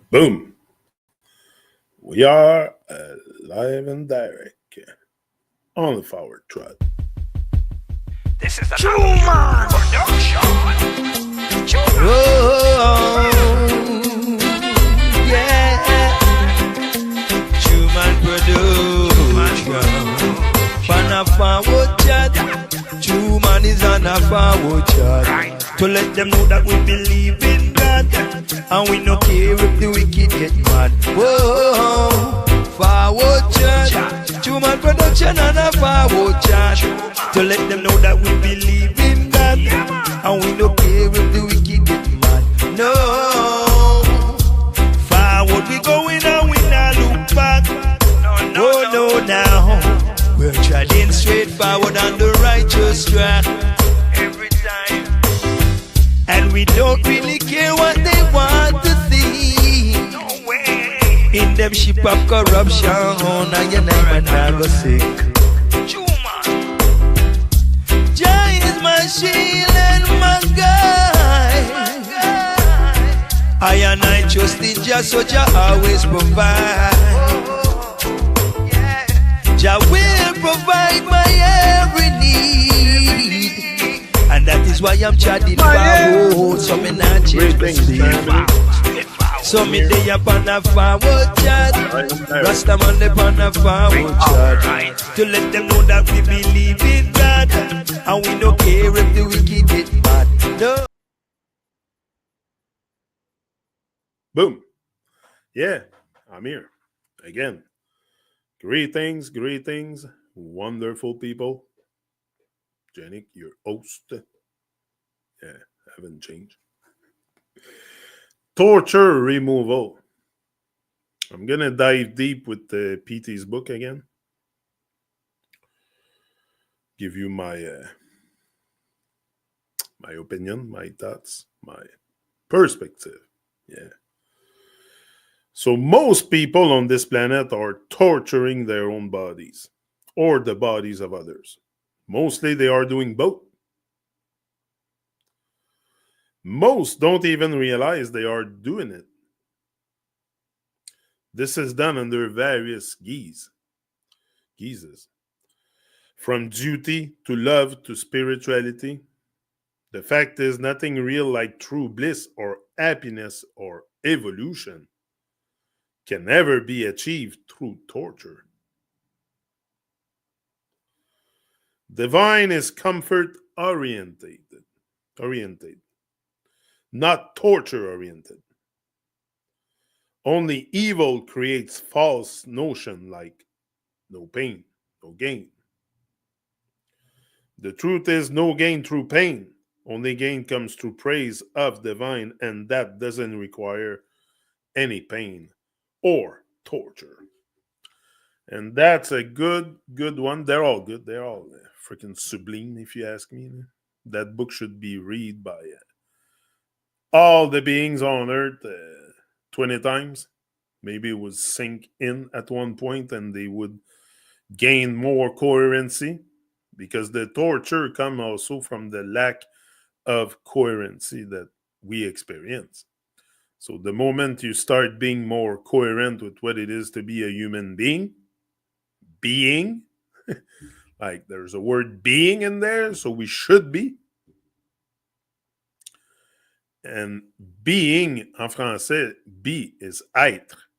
Boom. We are live and direct on the forward trot. This is the TruMon production. Oh, yeah. TruMon production. Pan a forward chat. TruMon is on a forward chat. To let them know that we believe in God. And we no care if the wicked get mad. Whoa, forward chat. TruMon production and a forward chat. To let them know that we believe in God. And we no care if the wicked get mad. No, forward we going and we not look back. Oh no now, we're treading straight forward on the righteous track. Every time. And we don't really care what they want to see. No way. In them ship of corruption, now your name and I go sick. TruMon. Jah is my shield and my guide. I and I trust in Jah, so Jah always provide. Jah will provide my every need. And that is why I'm chatting forward. So me not change my speed. So me day upon a forward chat. Rastaman upon a forward chat. To let them know that we believe in God. And we don't care if the wicked get mad. No. Boom. Yeah, I'm here again. Greetings, wonderful people. Janik, your host. Yeah, haven't changed. Torture removal. I'm gonna dive deep with the PT's book again. Give you my opinion, my thoughts, my perspective. Yeah. So most people on this planet are torturing their own bodies or the bodies of others. Mostly they are doing both. Most don't even realize they are doing it. This is done under various guises. From duty to love to spirituality. The fact is, nothing real like true bliss or happiness or evolution can ever be achieved through torture. Divine is comfort oriented, not torture oriented. Only evil creates false notion like no pain, no gain. The truth is no gain through pain. Only gain comes through praise of divine, and that doesn't require any pain or torture. And that's a good one. They're all good. They're all freaking sublime, if you ask me. That book should be read by all the beings on earth 20 times. Maybe it would sink in at one point and they would gain more coherency, because the torture comes also from the lack of coherency that we experience. So the moment you start being more coherent with what it is to be a human being, like there's a word being in there, so we should be. And being, en français, be is être.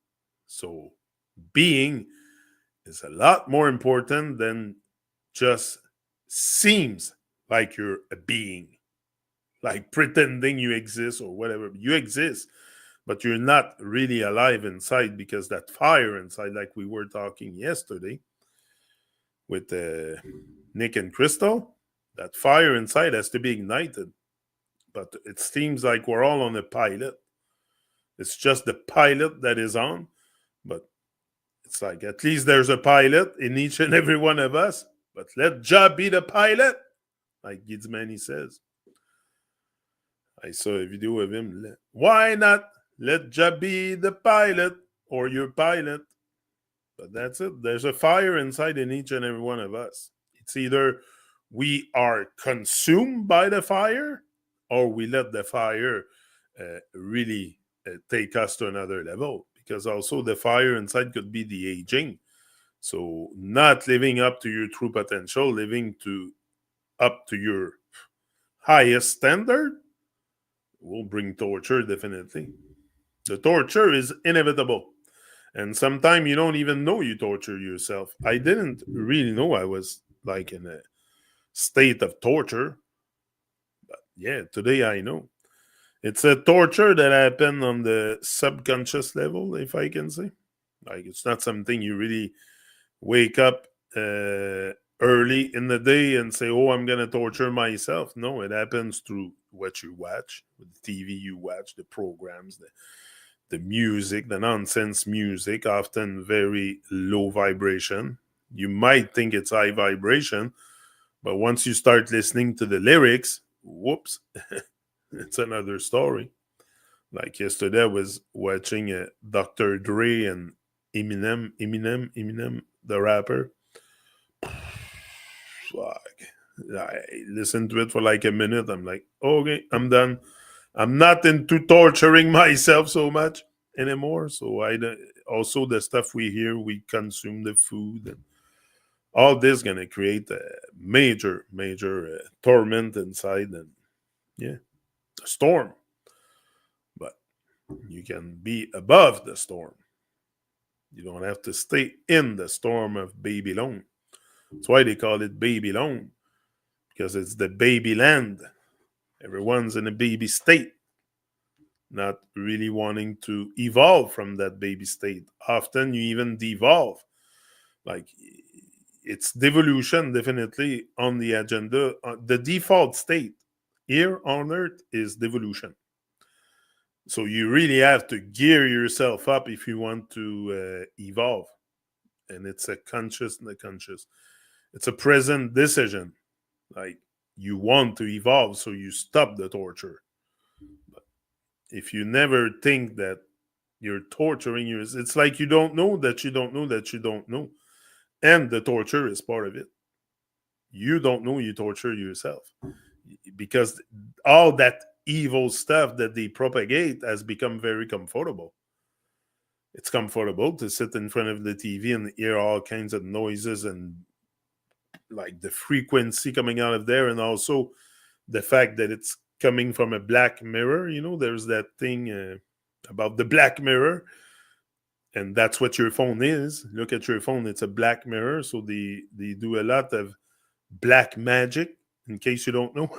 So being is a lot more important than just seems like you're a being. Like pretending you exist or whatever. You exist, but you're not really alive inside, because that fire inside, like we were talking yesterday with Nick and Crystal, that fire inside has to be ignited. But it seems like we're all on a pilot. It's just the pilot that is on, but it's like at least there's a pilot in each and every one of us. But let Jah be the pilot, like Gizmani says. I saw a video of him. Why not let Jah be the pilot or your pilot? But that's it. There's a fire inside in each and every one of us. It's either we are consumed by the fire or we let the fire really take us to another level because also the fire inside could be the aging. So not living up to your true potential, living to up to your highest standard will bring torture definitely. The torture is inevitable. And sometimes you don't even know you torture yourself. I didn't really know I was like in a state of torture. Yeah, today I know. It's a torture that happened on the subconscious level, if I can say. Like it's not something you really wake up early in the day and say, "Oh, I'm gonna torture myself." No, it happens through what you watch, the TV you watch, the programs, the music, the nonsense music, often very low vibration. You might think it's high vibration, but once you start listening to the lyrics, whoops, it's another story. Like yesterday, I was watching Dr. Dre and Eminem, the rapper. Fuck. I listened to it for like a minute. I'm like, okay, I'm done. I'm not into torturing myself so much anymore. So also the stuff we hear, we consume the food, and all this gonna create a major torment inside, and yeah, a storm. But you can be above the storm. You don't have to stay in the storm of Babylon. That's why they call it Babylon, because it's the baby land. Everyone's in a baby state, not really wanting to evolve from that baby state. Often you even devolve. Like it's devolution definitely on the agenda. The default state here on Earth is devolution. So you really have to gear yourself up if you want to evolve. And it's a conscious. It's a present decision. Like you want to evolve, so you stop the torture. But if you never think that you're torturing yourself, it's like you don't know that you don't know that you don't know. And the torture is part of it. You don't know you torture yourself because all that evil stuff that they propagate has become very comfortable. It's comfortable to sit in front of the TV and hear all kinds of noises and like the frequency coming out of there, and also the fact that it's coming from a black mirror. You know, there's that thing about the black mirror, and that's what your phone is. Look at your phone; it's a black mirror. So they do a lot of black magic. In case you don't know,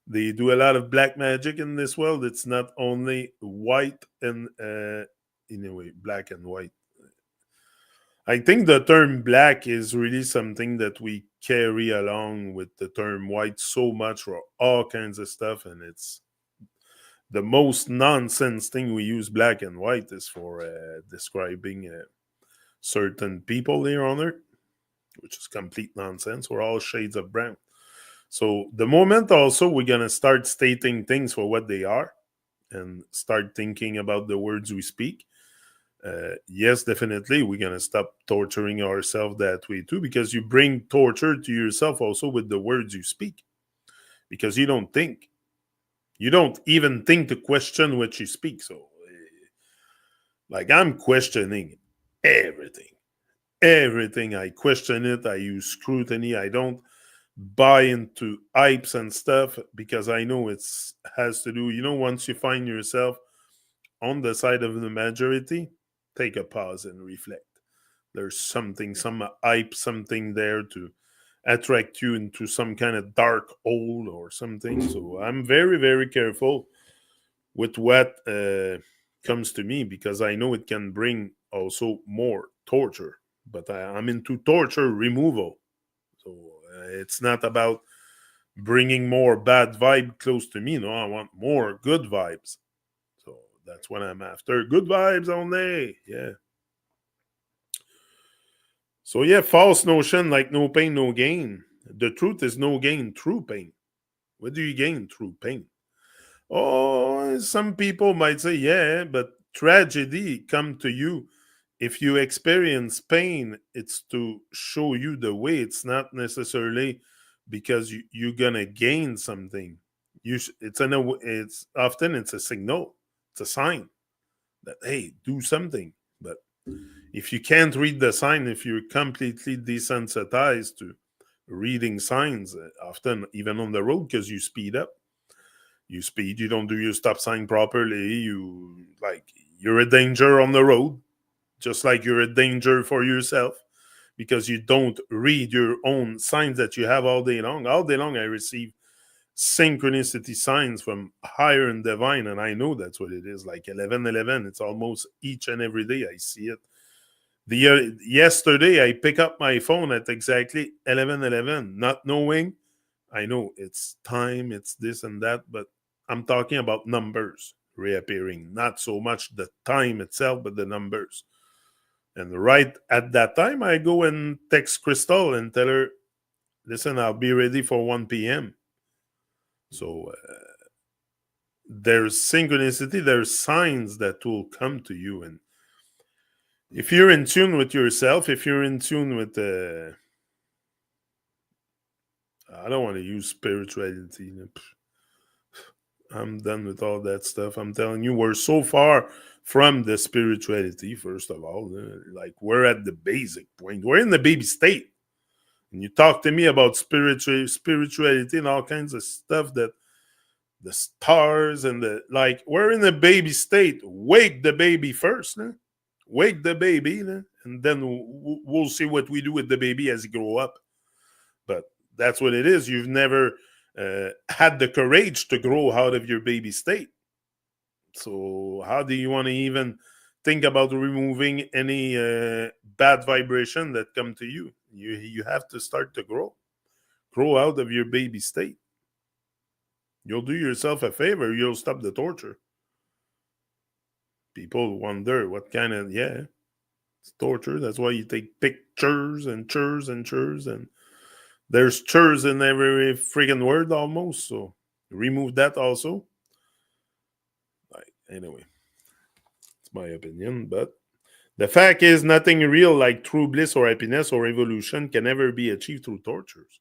they do a lot of black magic in this world. It's not only white and in a way black and white. I think the term black is really something that we carry along with the term white so much for all kinds of stuff, and it's the most nonsense thing we use black and white is for describing certain people here on Earth, which is complete nonsense. We're all shades of brown. So the moment also we're gonna start stating things for what they are and start thinking about the words we speak. Yes, definitely, we're gonna stop torturing ourselves that way too, because you bring torture to yourself also with the words you speak, because you don't think, you don't even think to question what you speak. So, like I'm questioning everything, everything. I question it. I use scrutiny. I don't buy into hypes and stuff because I know it's has to do. You know, once you find yourself on the side of the majority, take a pause and reflect. There's something, some hype, something there to attract you into some kind of dark hole or something. So I'm very careful with what comes to me because I know it can bring also more torture. But I'm into torture removal. So it's not about bringing more bad vibe close to me. No, I want more good vibes. So that's what I'm after. Good vibes only. Yeah. So yeah, false notion like no pain, no gain. The truth is no gain through pain. What do you gain through pain? Oh, some people might say, yeah, but tragedy come to you. If you experience pain, it's to show you the way. It's not necessarily because you're gonna gain something. It's often it's a signal. It's a sign that, hey, do something. But if you can't read the sign, if you're completely desensitized to reading signs, often even on the road, because you speed up, you don't do your stop sign properly, you're a danger on the road, just like you're a danger for yourself because you don't read your own signs that you have all day long. All day long, I receive synchronicity signs from higher and divine, and I know that's what it is. Like 11:11, it's almost each and every day I see it. Yesterday, I pick up my phone at exactly 11:11, not knowing. I know it's time, it's this and that, but I'm talking about numbers reappearing, not so much the time itself, but the numbers. And right at that time, I go and text Crystal and tell her, listen, I'll be ready for 1 p.m. So there's synchronicity, there's signs that will come to you. And if you're in tune with yourself, if you're in tune with, I don't want to use spirituality. I'm done with all that stuff. I'm telling you, we're so far from the spirituality, first of all. Like, we're at the basic point. We're in the baby state. And you talk to me about spirituality and all kinds of stuff that the stars and like, we're in the baby state. Wake the baby first. Wake the baby. And then we'll see what we do with the baby as he grow up. But that's what it is. You've never had the courage to grow out of your baby state. So how do you want to even think about removing any bad vibration that come to you? You have to start to grow out of your baby state. You'll do yourself a favor. You'll stop the torture. People wonder what kind of, it's torture. That's why you take pictures and churs and churs, and there's churs in every freaking word almost. So remove that also. Like, anyway, it's my opinion, but the fact is, nothing real like true bliss or happiness or evolution can ever be achieved through tortures.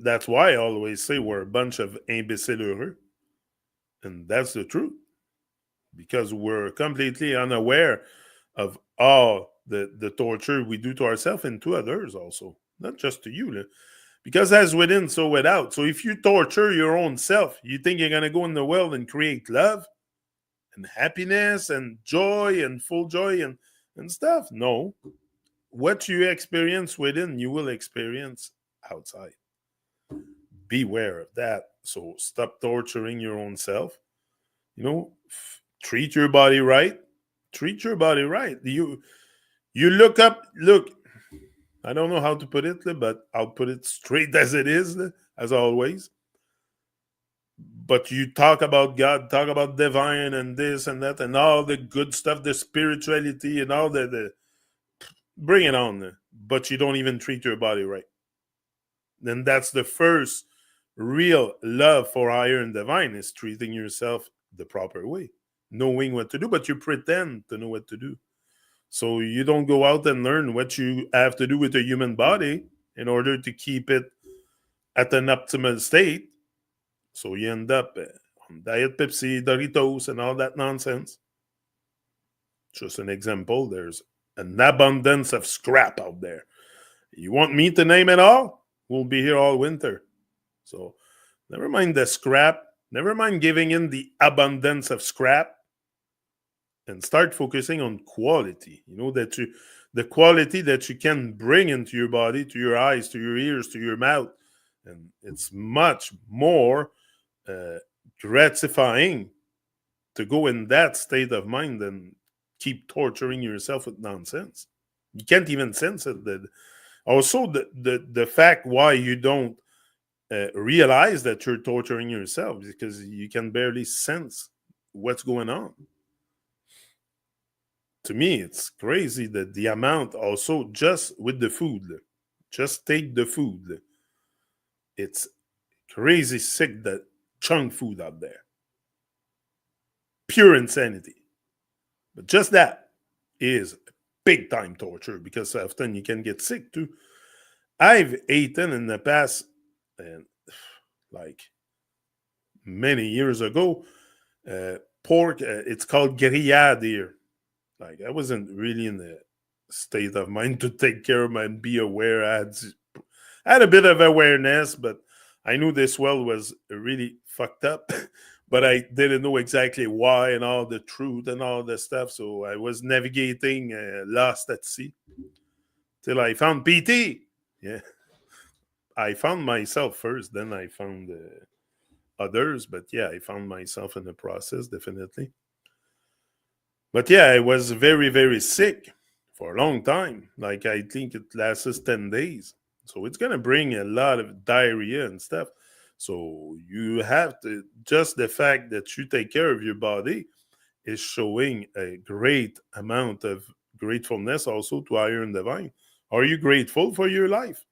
That's why I always say we're a bunch of imbéciles heureux. And that's the truth. Because we're completely unaware of all the torture we do to ourselves and to others also. Not just to you. Because as within, so without. So if you torture your own self, you think you're going to go in the world and create love and happiness and joy and full joy and stuff? No. What you experience within, you will experience outside. Beware of that. So stop torturing your own self. Treat your body right. Treat your body right. You look up, look, I don't know how to put it, but I'll put it straight as it is, as always. But you talk about God, talk about divine and this and that and all the good stuff, the spirituality and all the bring it on. But you don't even treat your body right. Then that's the first real love for higher and divine, is treating yourself the proper way, knowing what to do, but you pretend to know what to do. So you don't go out and learn what you have to do with the human body in order to keep it at an optimal state. So you end up on Diet Pepsi, Doritos, and all that nonsense. Just an example. There's an abundance of scrap out there. You want me to name it all? We'll be here all winter. So never mind the scrap. Never mind giving in the abundance of scrap, and start focusing on quality. The quality that you can bring into your body, to your eyes, to your ears, to your mouth. And it's much more gratifying to go in that state of mind than keep torturing yourself with nonsense. You can't even sense it. Also, the fact why you don't realize that you're torturing yourself is because you can barely sense what's going on. To me, it's crazy that the amount also just with the food, just take the food. It's crazy sick that junk food out there. Pure insanity. But just that is big time torture because often you can get sick too. I've eaten in the past and like many years ago. Pork, it's called grillade here. Like I wasn't really in the state of mind to take care of my and be aware. I had a bit of awareness, but I knew this well was really fucked up. But I didn't know exactly why and all the truth and all the stuff. So I was navigating lost at sea till I found PT. Yeah, I found myself first, then I found others. But yeah, I found myself in the process, definitely. But yeah, I was very, very sick for a long time. Like I think it lasted 10 days. So it's gonna bring a lot of diarrhea and stuff. So you have to just the fact that you take care of your body is showing a great amount of gratefulness also to higher and divine. Are you grateful for your life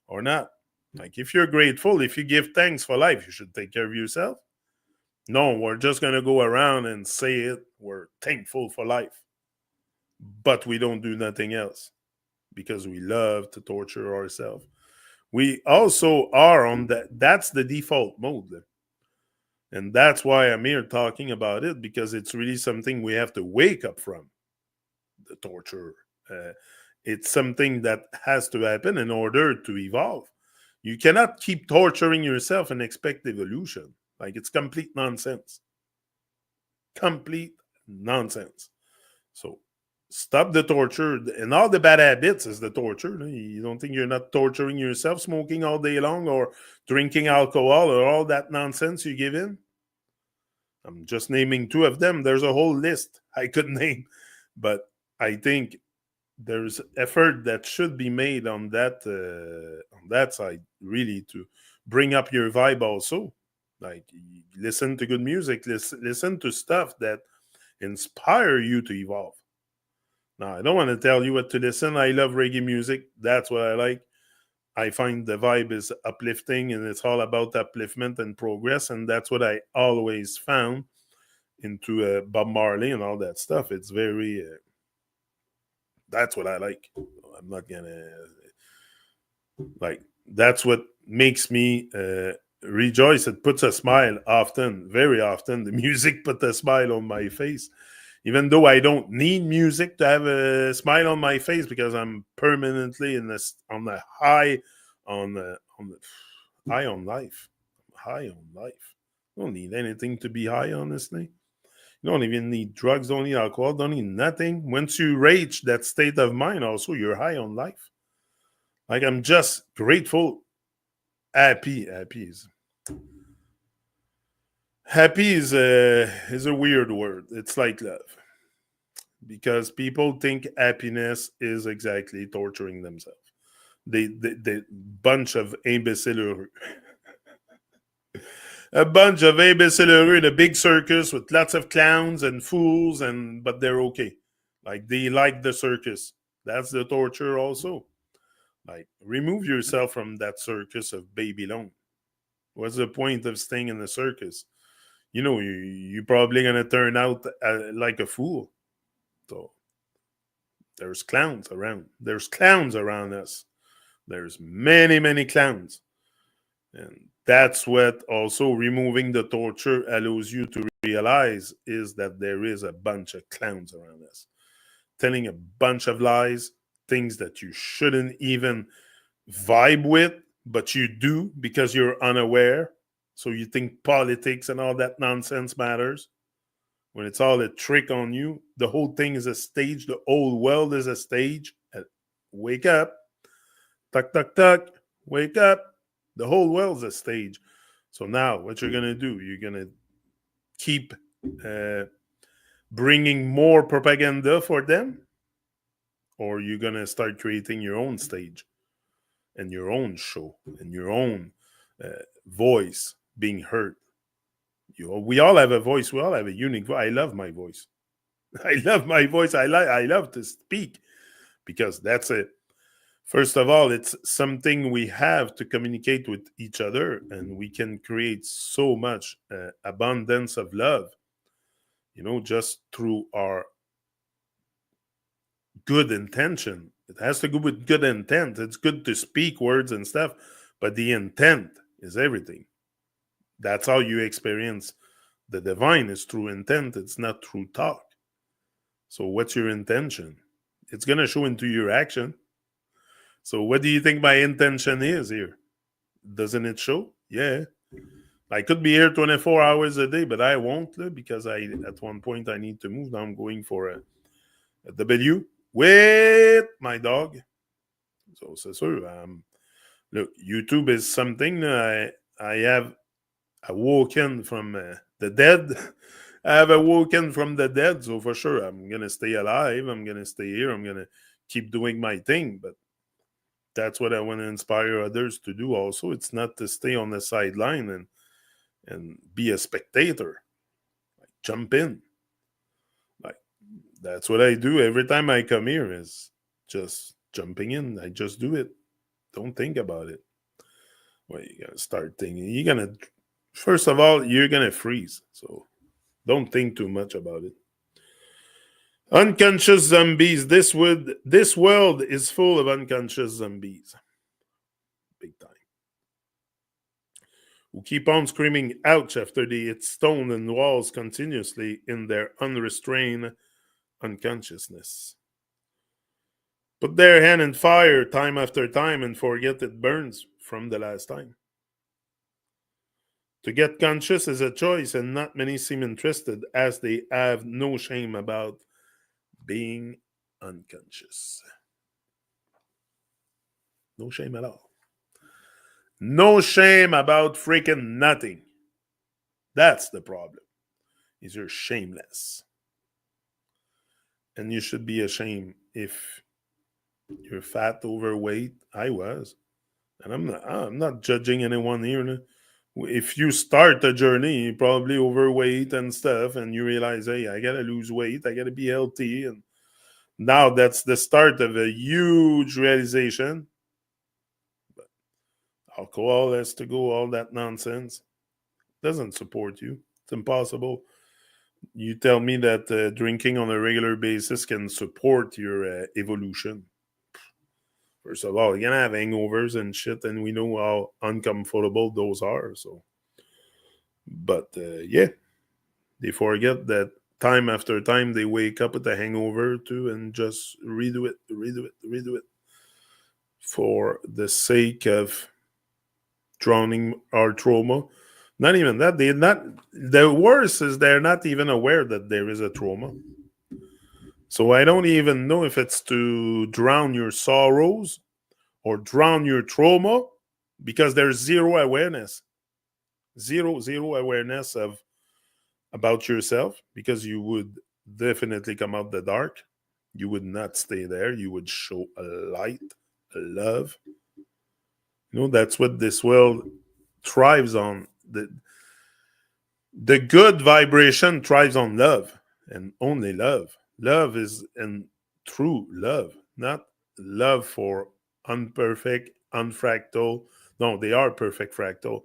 or not? Like if you're grateful, if you give thanks for life, you should take care of yourself. No, we're just gonna go around and say it. We're thankful for life, but we don't do nothing else because we love to torture ourselves. We also are on that. That's the default mode, and that's why I'm here talking about it because it's really something we have to wake up from the torture. Uh, it's something that has to happen in order to evolve. You cannot keep torturing yourself and expect evolution. Like it's complete nonsense. Complete nonsense. So stop the torture. And all the bad habits is the torture. You don't think you're not torturing yourself, smoking all day long or drinking alcohol or all that nonsense you give in? I'm just naming two of them. There's a whole list I could name. But I think there's effort that should be made on that side, really, to bring up your vibe also. Like listen to good music, listen to stuff that inspire you to evolve. Now, I don't want to tell you what to listen. I love reggae music. That's what I like. I find the vibe is uplifting and it's all about upliftment and progress. And that's what I always found into Bob Marley and all that stuff. It's very, that's what I like. I'm not going to, like, that's what makes me rejoice. It puts a smile often, very often. The music puts a smile on my face even though I don't need music to have a smile on my face because I'm permanently in this on the high on the high on life. High on life. You don't need anything to be high, honestly. You don't even need drugs, don't need alcohol, don't need nothing. Once you reach that state of mind, also you're high on life. Like I'm just grateful, happy. Happy is a weird word. It's like love because people think happiness is exactly torturing themselves. They bunch of imbecile, a bunch of imbecile in a big circus with lots of clowns and fools, and but they're okay. Like they like the circus. That's the torture also. Like remove yourself from that circus of Babylon. What's the point of staying in the circus? You know, you're probably gonna turn out like a fool. So there's clowns around. There's clowns around us. There's many, many clowns. And that's what also removing the torture allows you to realize is that there is a bunch of clowns around us. Telling a bunch of lies, things that you shouldn't even vibe with, but you do because you're unaware. So you think politics and all that nonsense matters when it's all a trick on you. The whole thing is a stage. The whole world is a stage. Wake up. Tuck, tuck, tuck. Wake up. The whole world's a stage. So now what you're going to do, you're going to keep uh, bringing more propaganda for them, or you're going to start creating your own stage and your own show and your own voice being heard. We all have a voice. We all have a unique voice. I love my voice. I love my voice. I love to speak because that's it. First of all, it's something we have to communicate with each other, and we can create so much abundance of love, just through our good intention. It has to go with good intent. It's good to speak words and stuff, but the intent is everything. That's how you experience the divine, is through intent. It's not through talk. So what's your intention? It's gonna show into your action. So what do you think my intention is here? Doesn't it show? Yeah. I could be here 24 hours a day, but I won't because I at one point I need to move. Now I'm going for a W with my dog. So c'est sûr. Look, YouTube is something I have awoken from the dead. I have awoken from the dead, so for sure I'm gonna stay alive. I'm gonna stay here. I'm gonna keep doing my thing, but that's what I want to inspire others to do. Also, it's not to stay on the sideline and be a spectator. Like jump in. Like that's what I do every time I come here. Is just jumping in. I just do it. Don't think about it. Well, you gotta start thinking. You're gonna first of all, you're gonna freeze. So don't think too much about it. Unconscious zombies. This world is full of unconscious zombies. Big time. Who keep on screaming ouch after they hit stone and walls continuously in their unrestrained unconsciousness. Put their hand in fire time after time and forget it burns from the last time. To get conscious is a choice, and not many seem interested as they have no shame about being unconscious. No shame at all. No shame about freaking nothing. That's the problem. Is you're shameless. And you should be ashamed if you're fat, overweight. I was. And I'm not judging anyone here. No? If you start a journey, you're probably overweight and stuff, and you realize, hey, I gotta lose weight, I gotta be healthy, and now that's the start of a huge realization. But alcohol has to go, all that nonsense doesn't support you. It's impossible. You tell me that drinking on a regular basis can support your evolution. First of all, you're gonna have hangovers and shit, and we know how uncomfortable those are. So, but yeah, they forget that time after time they wake up with a hangover too, and just redo it for the sake of drowning our trauma. Not even that. They're not. The worst is they're not even aware that there is a trauma. So I don't even know if it's to drown your sorrows or drown your trauma because there's zero awareness. Zero awareness of about yourself because you would definitely come out the dark. You would not stay there. You would show a light, a love. That's what this world thrives on. The good vibration thrives on love and only love. Love is and true love, not love for unperfect, unfractal. No, they are perfect fractal,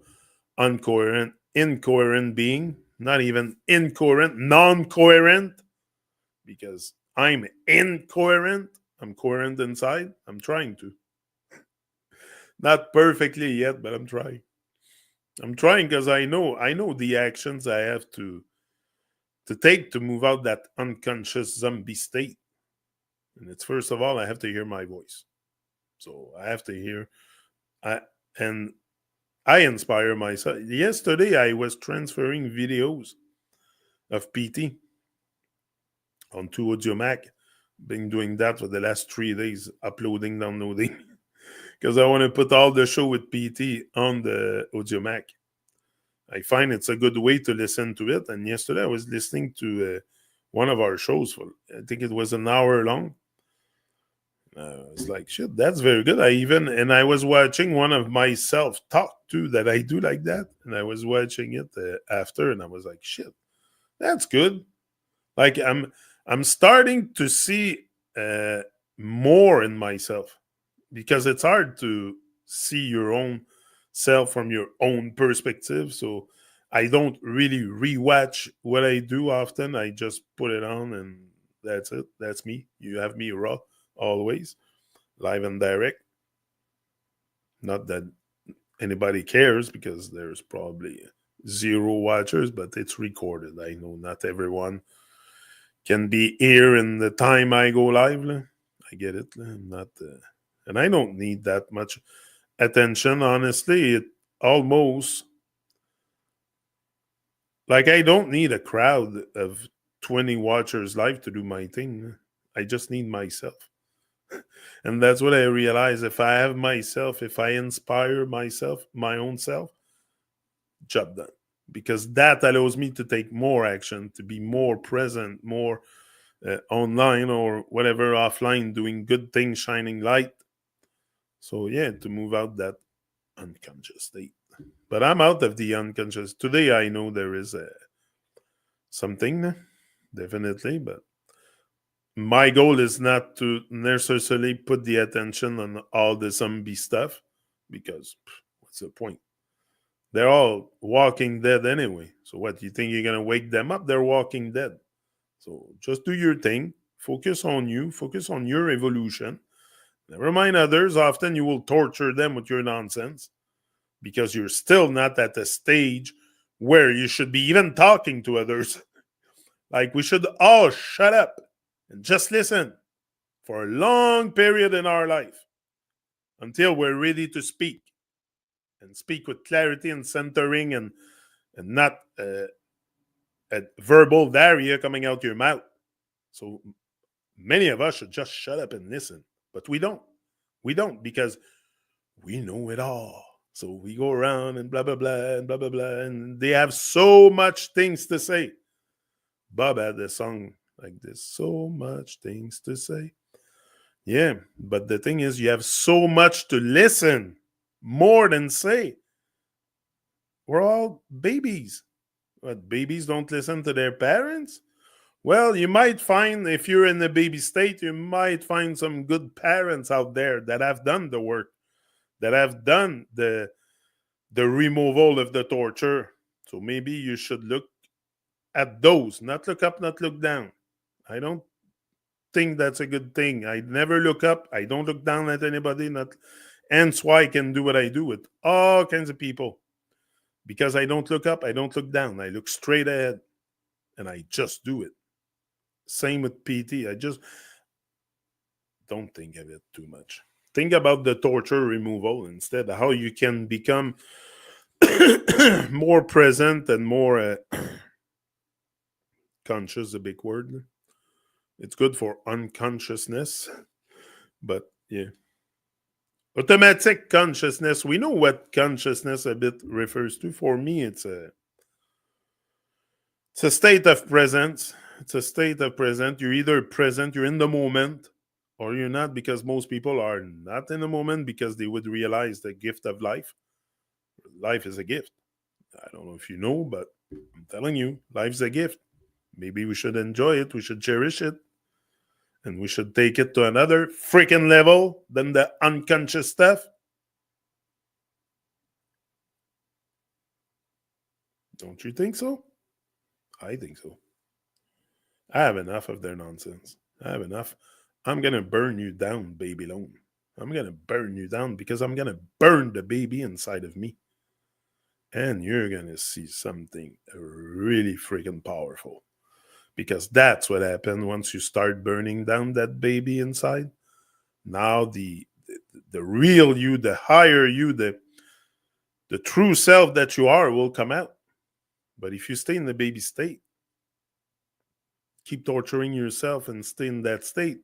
uncoherent, incoherent being, not even incoherent, non-coherent, because I'm incoherent. I'm coherent inside. I'm trying to. Not perfectly yet, but I'm trying. I'm trying because I know the actions I have to take to move out that unconscious zombie state. And it's first of all I have to hear my voice. So I have to hear I and I inspire myself. Yesterday I was transferring videos of PT onto AudioMac. Been doing that for the last 3 days, uploading, downloading. Because I want to put all the show with PT on the AudioMac. I find it's a good way to listen to it. And yesterday I was listening to one of our shows for, I think it was an hour long. I was like, shit, that's very good. I was watching one of myself talk too that I do like that. And I was watching it after and I was like, shit, that's good. Like I'm starting to see more in myself because it's hard to see your own self from your own perspective. So I don't really rewatch what I do often. I just put it on and that's it. That's me. You have me raw always, live and direct. Not that anybody cares because there's probably zero watchers, but it's recorded. I know not everyone can be here in the time I go live. Lah. I get it. Lah. I'm not, and I don't need that much attention. Honestly, it almost like I don't need a crowd of 20 watchers live to do my thing. I just need myself. And that's what I realize. If I have myself, if I inspire myself, my own self, job done. Because that allows me to take more action, to be more present, more online or whatever offline, doing good things, shining light. So, yeah, to move out that unconscious state. But I'm out of the unconscious. Today, I know there is something, definitely, but my goal is not to necessarily put the attention on all the zombie stuff because what's the point? They're all walking dead anyway. So what? You think you're gonna wake them up? They're walking dead. So just do your thing. Focus on you. Focus on your evolution. Never mind others. Often you will torture them with your nonsense because you're still not at the stage where you should be even talking to others. Like we should all shut up and just listen for a long period in our life until we're ready to speak and speak with clarity and centering and not a verbal diarrhea coming out your mouth. So many of us should just shut up and listen, but we don't. We don't because we know it all. So we go around and blah blah blah and blah blah blah, and they have so much things to say. Bob had a song like this: "So much things to say." Yeah, but the thing is, you have so much to listen, more than say. We're all babies. What, babies don't listen to their parents? Well, you might find, if you're in the baby state, you might find some good parents out there that have done the work, that have done the removal of the torture. So maybe you should look at those, not look up, not look down. I don't think that's a good thing. I never look up. I don't look down at anybody. Not, hence why I can do what I do with all kinds of people. Because I don't look up, I don't look down. I look straight ahead, and I just do it. Same with PT. I just don't think of it too much. Think about the torture removal instead. How you can become more present and more conscious. A big word. It's good for unconsciousness, but yeah. Automatic consciousness. We know what consciousness a bit refers to. For me, it's a state of presence. It's a state of present. You're either present, you're in the moment, or you're not, because most people are not in the moment because they would realize the gift of life. Life is a gift. I don't know if you know, but I'm telling you, life's a gift. Maybe we should enjoy it. We should cherish it. And we should take it to another freaking level than the unconscious stuff. Don't you think so? I think so. I have enough of their nonsense. I have enough. I'm going to burn you down, baby lone. I'm going to burn you down because I'm going to burn the baby inside of me. And you're going to see something really freaking powerful. Because that's what happened once you start burning down that baby inside. Now the real you, the higher you, the true self that you are will come out. But if you stay in the baby state, keep torturing yourself and stay in that state,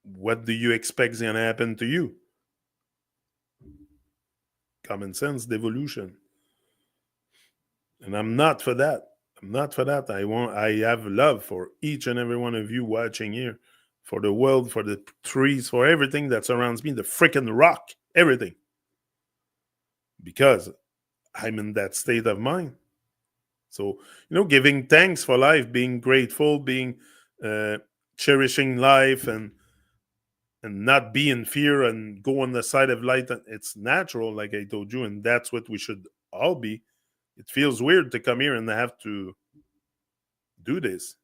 what do you expect is going to happen to you? Common sense, devolution. And I'm not for that. I'm not for that. I have love for each and every one of you watching here, for the world, for the trees, for everything that surrounds me, the freaking rock, everything. Because I'm in that state of mind. So, giving thanks for life, being grateful, being cherishing life, and not be in fear and go on the side of light. It's natural, like I told you, and that's what we should all be. It feels weird to come here and have to do this,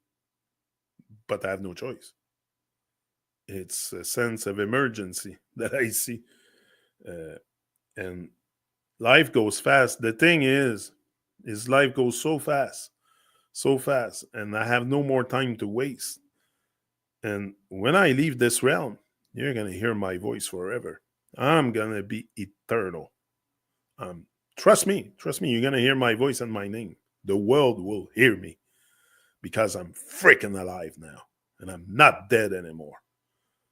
but I have no choice. It's a sense of emergency that I see. And life goes fast. The thing is life goes so fast, and I have no more time to waste. And when I leave this realm, you're gonna hear my voice forever. I'm gonna be eternal. Um, trust me, you're gonna hear my voice and my name. The world will hear me because I'm freaking alive now, and I'm not dead anymore.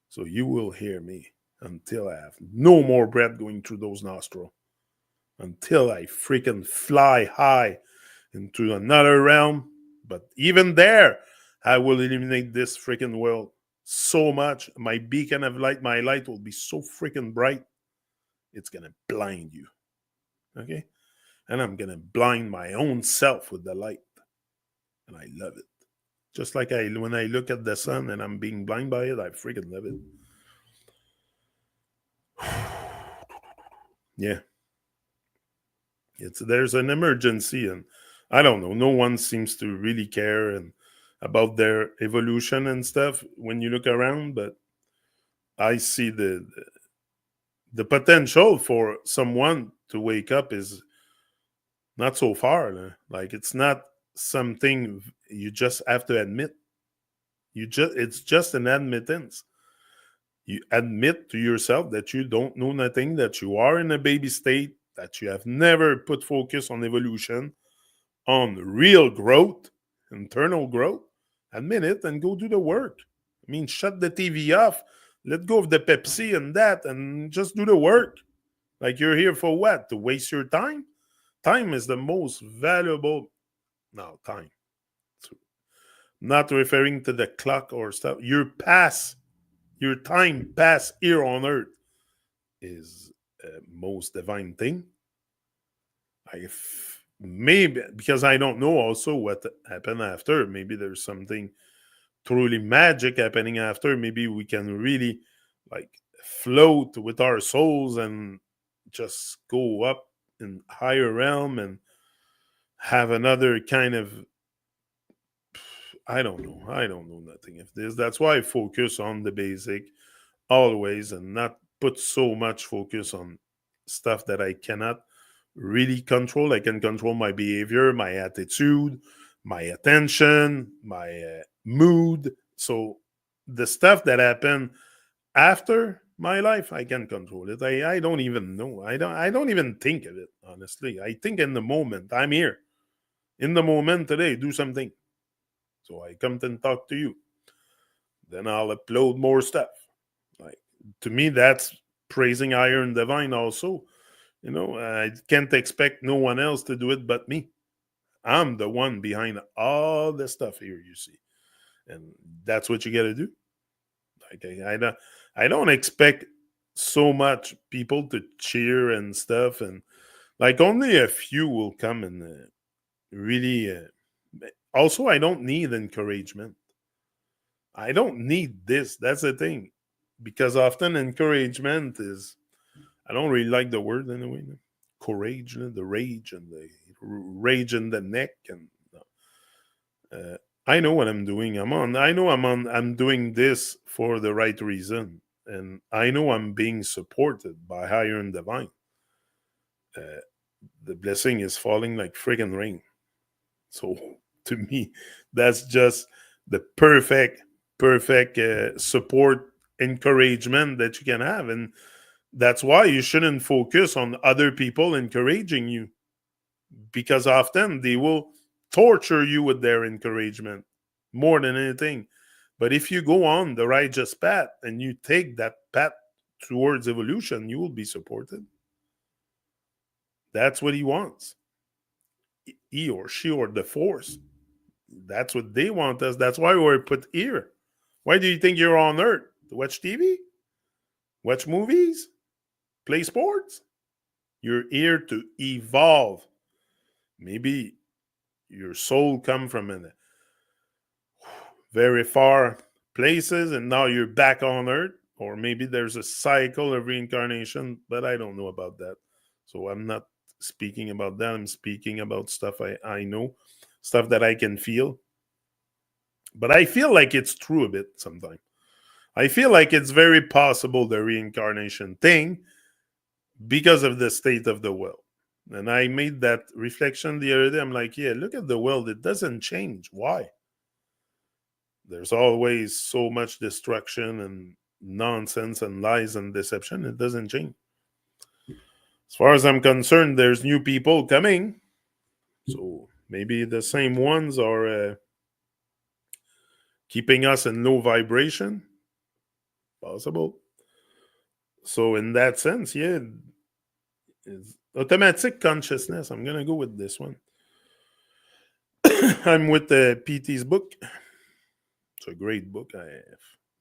So you will hear me until I have no more breath going through those nostrils, until I freaking fly high into another realm. But even there, I will eliminate this freaking world so much. My beacon of light, my light will be so freaking bright, it's gonna blind you. Okay? And I'm gonna blind my own self with the light. And I love it. Just like when I look at the sun and I'm being blind by it, I freaking love it. Yeah. There's an emergency, and I don't know. No one seems to really care and about their evolution and stuff when you look around. But I see the potential for someone to wake up is not so far. Like it's not something you just have to admit. It's just an admittance. You admit to yourself that you don't know nothing, that you are in a baby state, that you have never put focus on evolution, on real growth, internal growth. Admit it and go do the work. I mean, shut the TV off, let go of the Pepsi and that, and just do the work. Like you're here for what? To waste your time? Time is the most valuable. No, time. So, not referring to the clock or stuff. Your time past here on earth is most divine thing. Maybe because I don't know also what happened after. Maybe there's something truly magic happening after. Maybe we can really like float with our souls and just go up in higher realm and have another kind of I don't know. I don't know nothing of this. That's why I focus on the basic always and not put so much focus on stuff that I cannot really control. I can control my behavior, my attitude, my attention, my mood. So the stuff that happened after my life, I can control it. I don't even know. I don't even think of it, honestly. I think in the moment. I'm here. In the moment today, do something. So I come and talk to you. Then I'll upload more stuff. Like to me, that's praising Iron Divine also. You know, I can't expect no one else to do it but me. I'm the one behind all the stuff here you see. And that's what you gotta do. Like I don't expect so much people to cheer and stuff and like only a few will come and really also I don't need encouragement. I don't need this. That's the thing. Because often encouragement is I don't really like the word anyway. Courage, the rage in the neck, and I know what I'm doing. I know I'm doing this for the right reason, and I know I'm being supported by higher and divine. Uh, the blessing is falling like friggin' rain. So to me, that's just the perfect support encouragement that you can have, and that's why you shouldn't focus on other people encouraging you because often they will torture you with their encouragement more than anything. But if you go on the righteous path and you take that path towards evolution, you will be supported. That's what he wants. He or she or the force. That's what they want us. That's why we're put here. Why do you think you're on Earth? To watch TV? Watch movies? Play sports? You're here to evolve. Maybe your soul come from a very far places and now you're back on Earth. Or maybe there's a cycle of reincarnation, but I don't know about that. So I'm not speaking about that. I'm speaking about stuff I know, stuff that I can feel. But I feel like it's true a bit sometimes. I feel like it's very possible the reincarnation thing because of the state of the world. And I made that reflection the other day. I'm like, yeah, look at the world. It doesn't change. Why? There's always so much destruction and nonsense and lies and deception. It doesn't change. As far as I'm concerned, there's new people coming. So maybe the same ones are keeping us in low vibration. Possible. So in that sense, yeah, it's automatic consciousness. I'm gonna go with this one. I'm with PT's book. It's a great book. I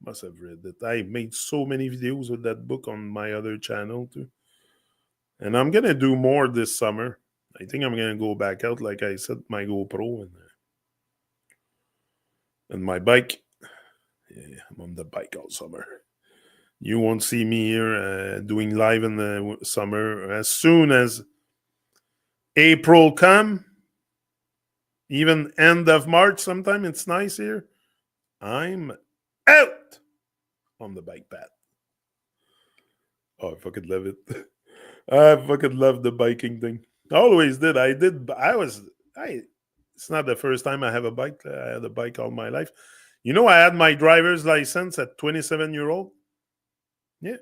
must have read it. I made so many videos with that book on my other channel too. And I'm gonna do more this summer. I think I'm gonna go back out, like I said, my GoPro and my bike. Yeah, I'm on the bike all summer. You won't see me here doing live in the summer. As soon as April come, even end of March, sometime it's nice here. I'm out on the bike path. Oh, I fucking love it. I fucking love the biking thing. I always did. I did. I. It's not the first time I have a bike. I had a bike all my life. You know, I had my driver's license at 27-year old. Yeah.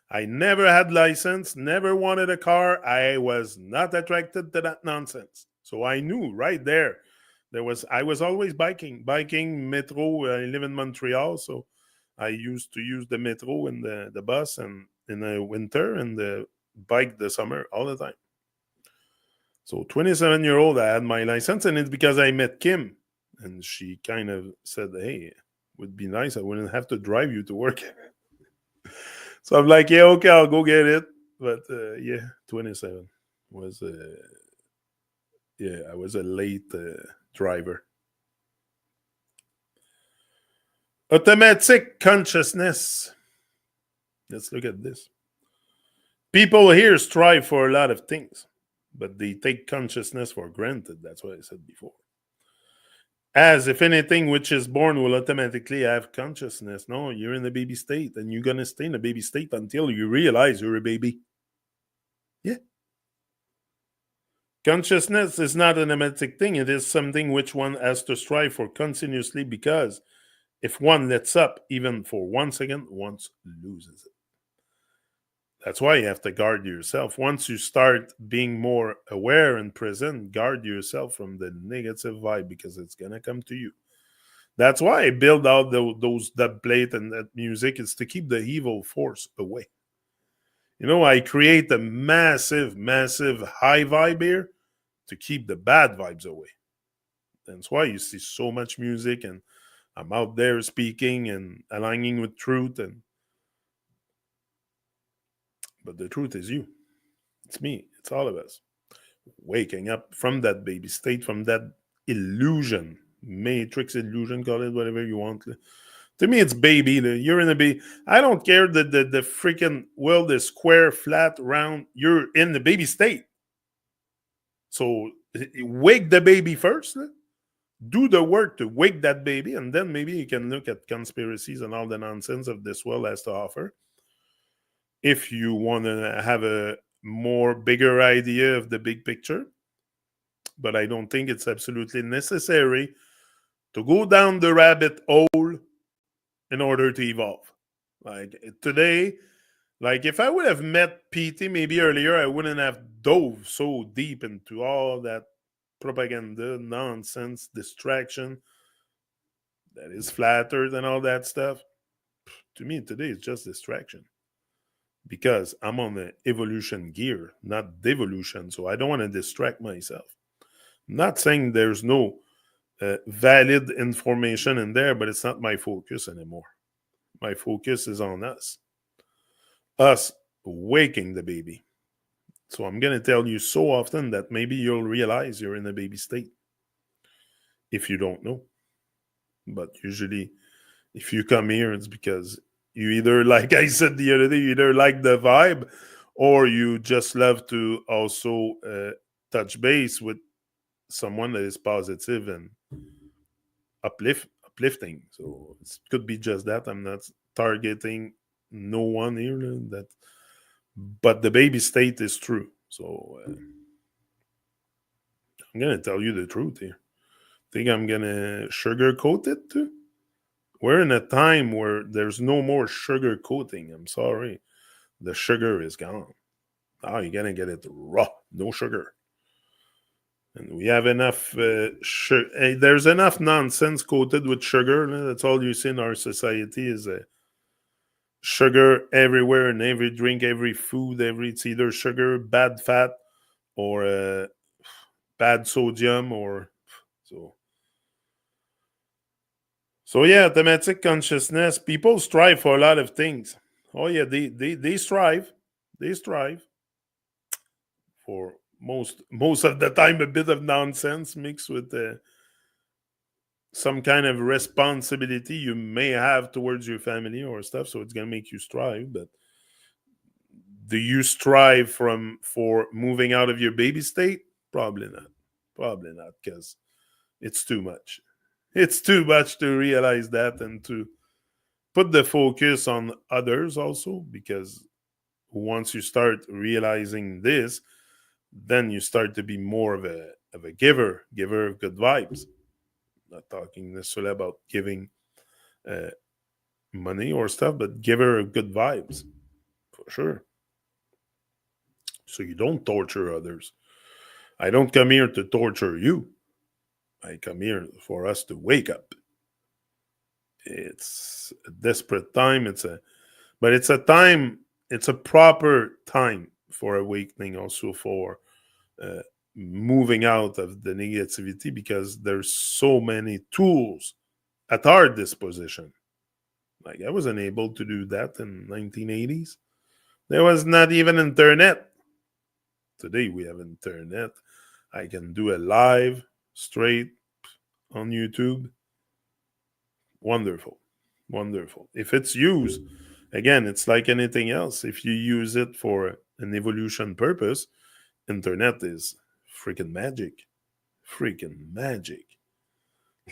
I never had license, never wanted a car. I was not attracted to that nonsense. So I knew right there. I was always biking metro. I live in Montreal, so I used to use the metro and the bus and in the winter and the bike the summer all the time. So 27-year old, I had my license, and it's because I met Kim, and she kind of said, "Hey, it would be nice. I wouldn't have to drive you to work." So I'm like, "Yeah, okay, I'll go get it." But yeah, 27 was yeah, I was a late driver. Automatic consciousness. Let's look at this. People here strive for a lot of things, but they take consciousness for granted. That's what I said before. As if anything which is born will automatically have consciousness. No, you're in a baby state, and you're going to stay in a baby state until you realize you're a baby. Yeah. Consciousness is not an automatic thing. It is something which one has to strive for continuously, because if one lets up even for 1 second, one loses it. That's why you have to guard yourself. Once you start being more aware and present, guard yourself from the negative vibe, because it's going to come to you. That's why I build out that plate and that music, is to keep the evil force away. You know, I create a massive, massive high vibe here to keep the bad vibes away. That's why you see so much music, and I'm out there speaking and aligning with truth. But the truth is you. It's me. It's all of us. Waking up from that baby state, from that illusion, matrix illusion, call it whatever you want. To me, it's baby. You're in a baby. I don't care that the freaking world is square, flat, round. You're in the baby state. So wake the baby first. Do the work to wake that baby, and then maybe you can look at conspiracies and all the nonsense of this world has to offer. If you want to have a more bigger idea of the big picture. But I don't think it's absolutely necessary to go down the rabbit hole in order to evolve. Like today, like if I would have met PT maybe earlier, I wouldn't have dove so deep into all that propaganda, nonsense, distraction that is flattered and all that stuff. To me, today is just distraction, because I'm on the evolution gear, not devolution. So I don't want to distract myself. I'm not saying there's no valid information in there, but it's not my focus anymore. My focus is on us waking the baby. So I'm going to tell you so often that maybe you'll realize you're in a baby state if you don't know. But usually, if you come here, it's because you either, like I said the other day, you either like the vibe, or you just love to also touch base with someone that is positive and uplifting. So it could be just that. I'm not targeting no one here. That, but the baby state is true. So I'm gonna tell you the truth here. Think I'm gonna sugarcoat it too? We're in a time where there's no more sugar coating. I'm sorry. The sugar is gone. Now you're gonna get it raw, no sugar. And we have enough there's enough nonsense coated with sugar. That's all you see in our society is sugar everywhere in every drink, every food, every it's either sugar, bad fat, or bad sodium, or so. So yeah, thematic consciousness. People strive for a lot of things. Oh yeah, they strive. They strive for most of the time a bit of nonsense mixed with some kind of responsibility you may have towards your family or stuff. So it's gonna make you strive. But do you strive for moving out of your baby state? Probably not. Probably not, because it's too much. It's too much to realize that and to put the focus on others also, because once you start realizing this, then you start to be more of a giver of good vibes. Not talking necessarily about giving uh, money or stuff, but giver of good vibes for sure. So you don't torture others. I don't come here to torture you. I come here for us to wake up. It's a desperate time. But it's a time. It's a proper time for awakening, also for uh, moving out of the negativity, because there's so many tools at our disposition. Like I wasn't able to do that in 1980s. There was not even internet. Today we have internet. I can do a live straight on YouTube. Wonderful. Wonderful. If it's used, again, it's like anything else. If you use it for an evolution purpose, internet is freaking magic. Freaking magic.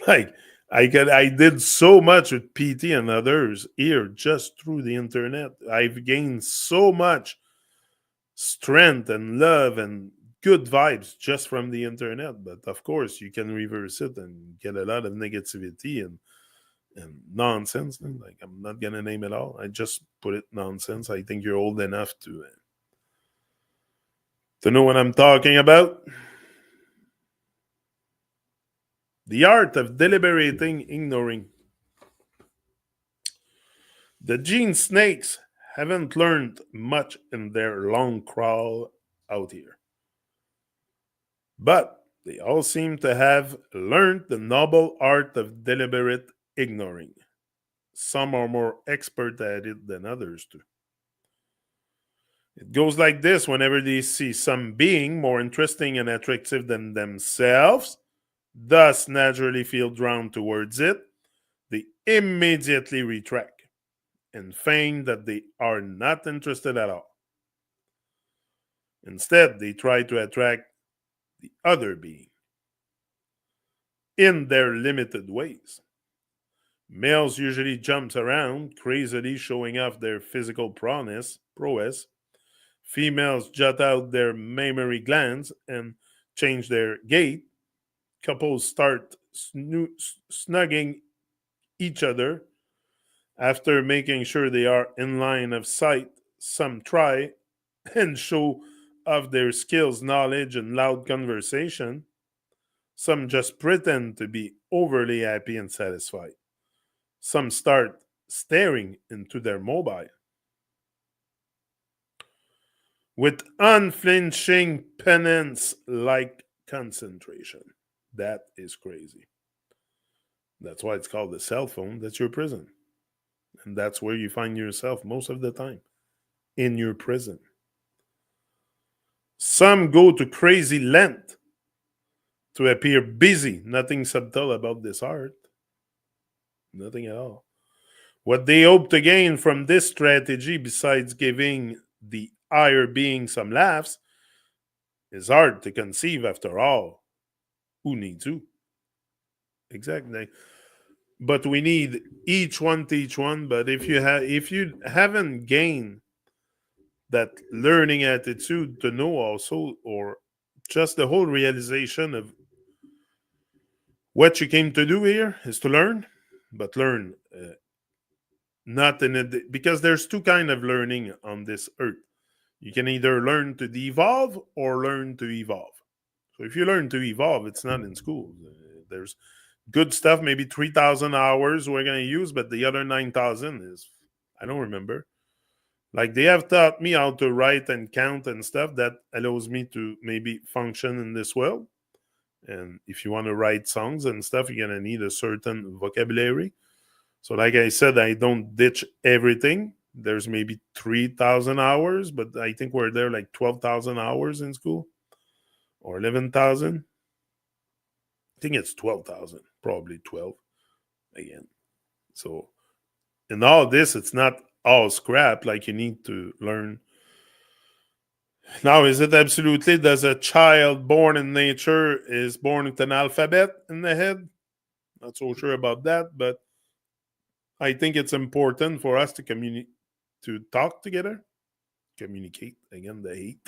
Like I did so much with PT and others here just through the internet. I've gained so much strength and love and good vibes just from the internet. But of course, you can reverse it and get a lot of negativity and nonsense. Like I'm not gonna name it all. I just put it nonsense. I think you're old enough to know what I'm talking about. The art of deliberating, ignoring. The gene snakes haven't learned much in their long crawl out here, but they all seem to have learned the noble art of deliberate ignoring. Some are more expert at it than others do. It goes like this: whenever they see some being more interesting and attractive than themselves, thus naturally feel drawn towards it, they immediately retract and feign that they are not interested at all. Instead, they try to attract the other being in their limited ways. Males usually jump around, crazily showing off their physical prowess. Females jut out their mammary glands and change their gait. Couples start snugging each other after making sure they are in line of sight. Some try and show off their skills, knowledge, and loud conversation. Some just pretend to be overly happy and satisfied. Some start staring into their mobile with unflinching penance like concentration. That is crazy. That's why it's called the cell phone. That's your prison. And that's where you find yourself most of the time, in your prison. Some go to crazy length to appear busy. Nothing subtle about this art. Nothing at all. What they hope to gain from this strategy, besides giving the higher being some laughs, is hard to conceive after all. Who needs who? Exactly. But we need each one to each one. But if you haven't gained that learning attitude to know also, or Just the whole realization of what you came to do here is to learn, but learn not in a because there's two kind of learning on this earth. You can either learn to devolve or learn to evolve. So if you learn to evolve, it's not in school. There's good stuff, maybe 3,000 hours we're going to use, but the other 9,000 is, I don't remember. Like they have taught me how to write and count and stuff that allows me to maybe function in this world. And if you want to write songs and stuff, you're going to need a certain vocabulary. So, like I said, I don't ditch everything. There's maybe 3,000 hours, but I think we're there like 12,000 hours in school or 11,000. I think it's 12,000, probably 12 again. So, in all this, it's not all scrap. Like you need to learn. Now, is it absolutely does a child born in nature is born with an alphabet in the head? Not so sure about that, but I think it's important for us to communicate, to talk together, communicate again. The hate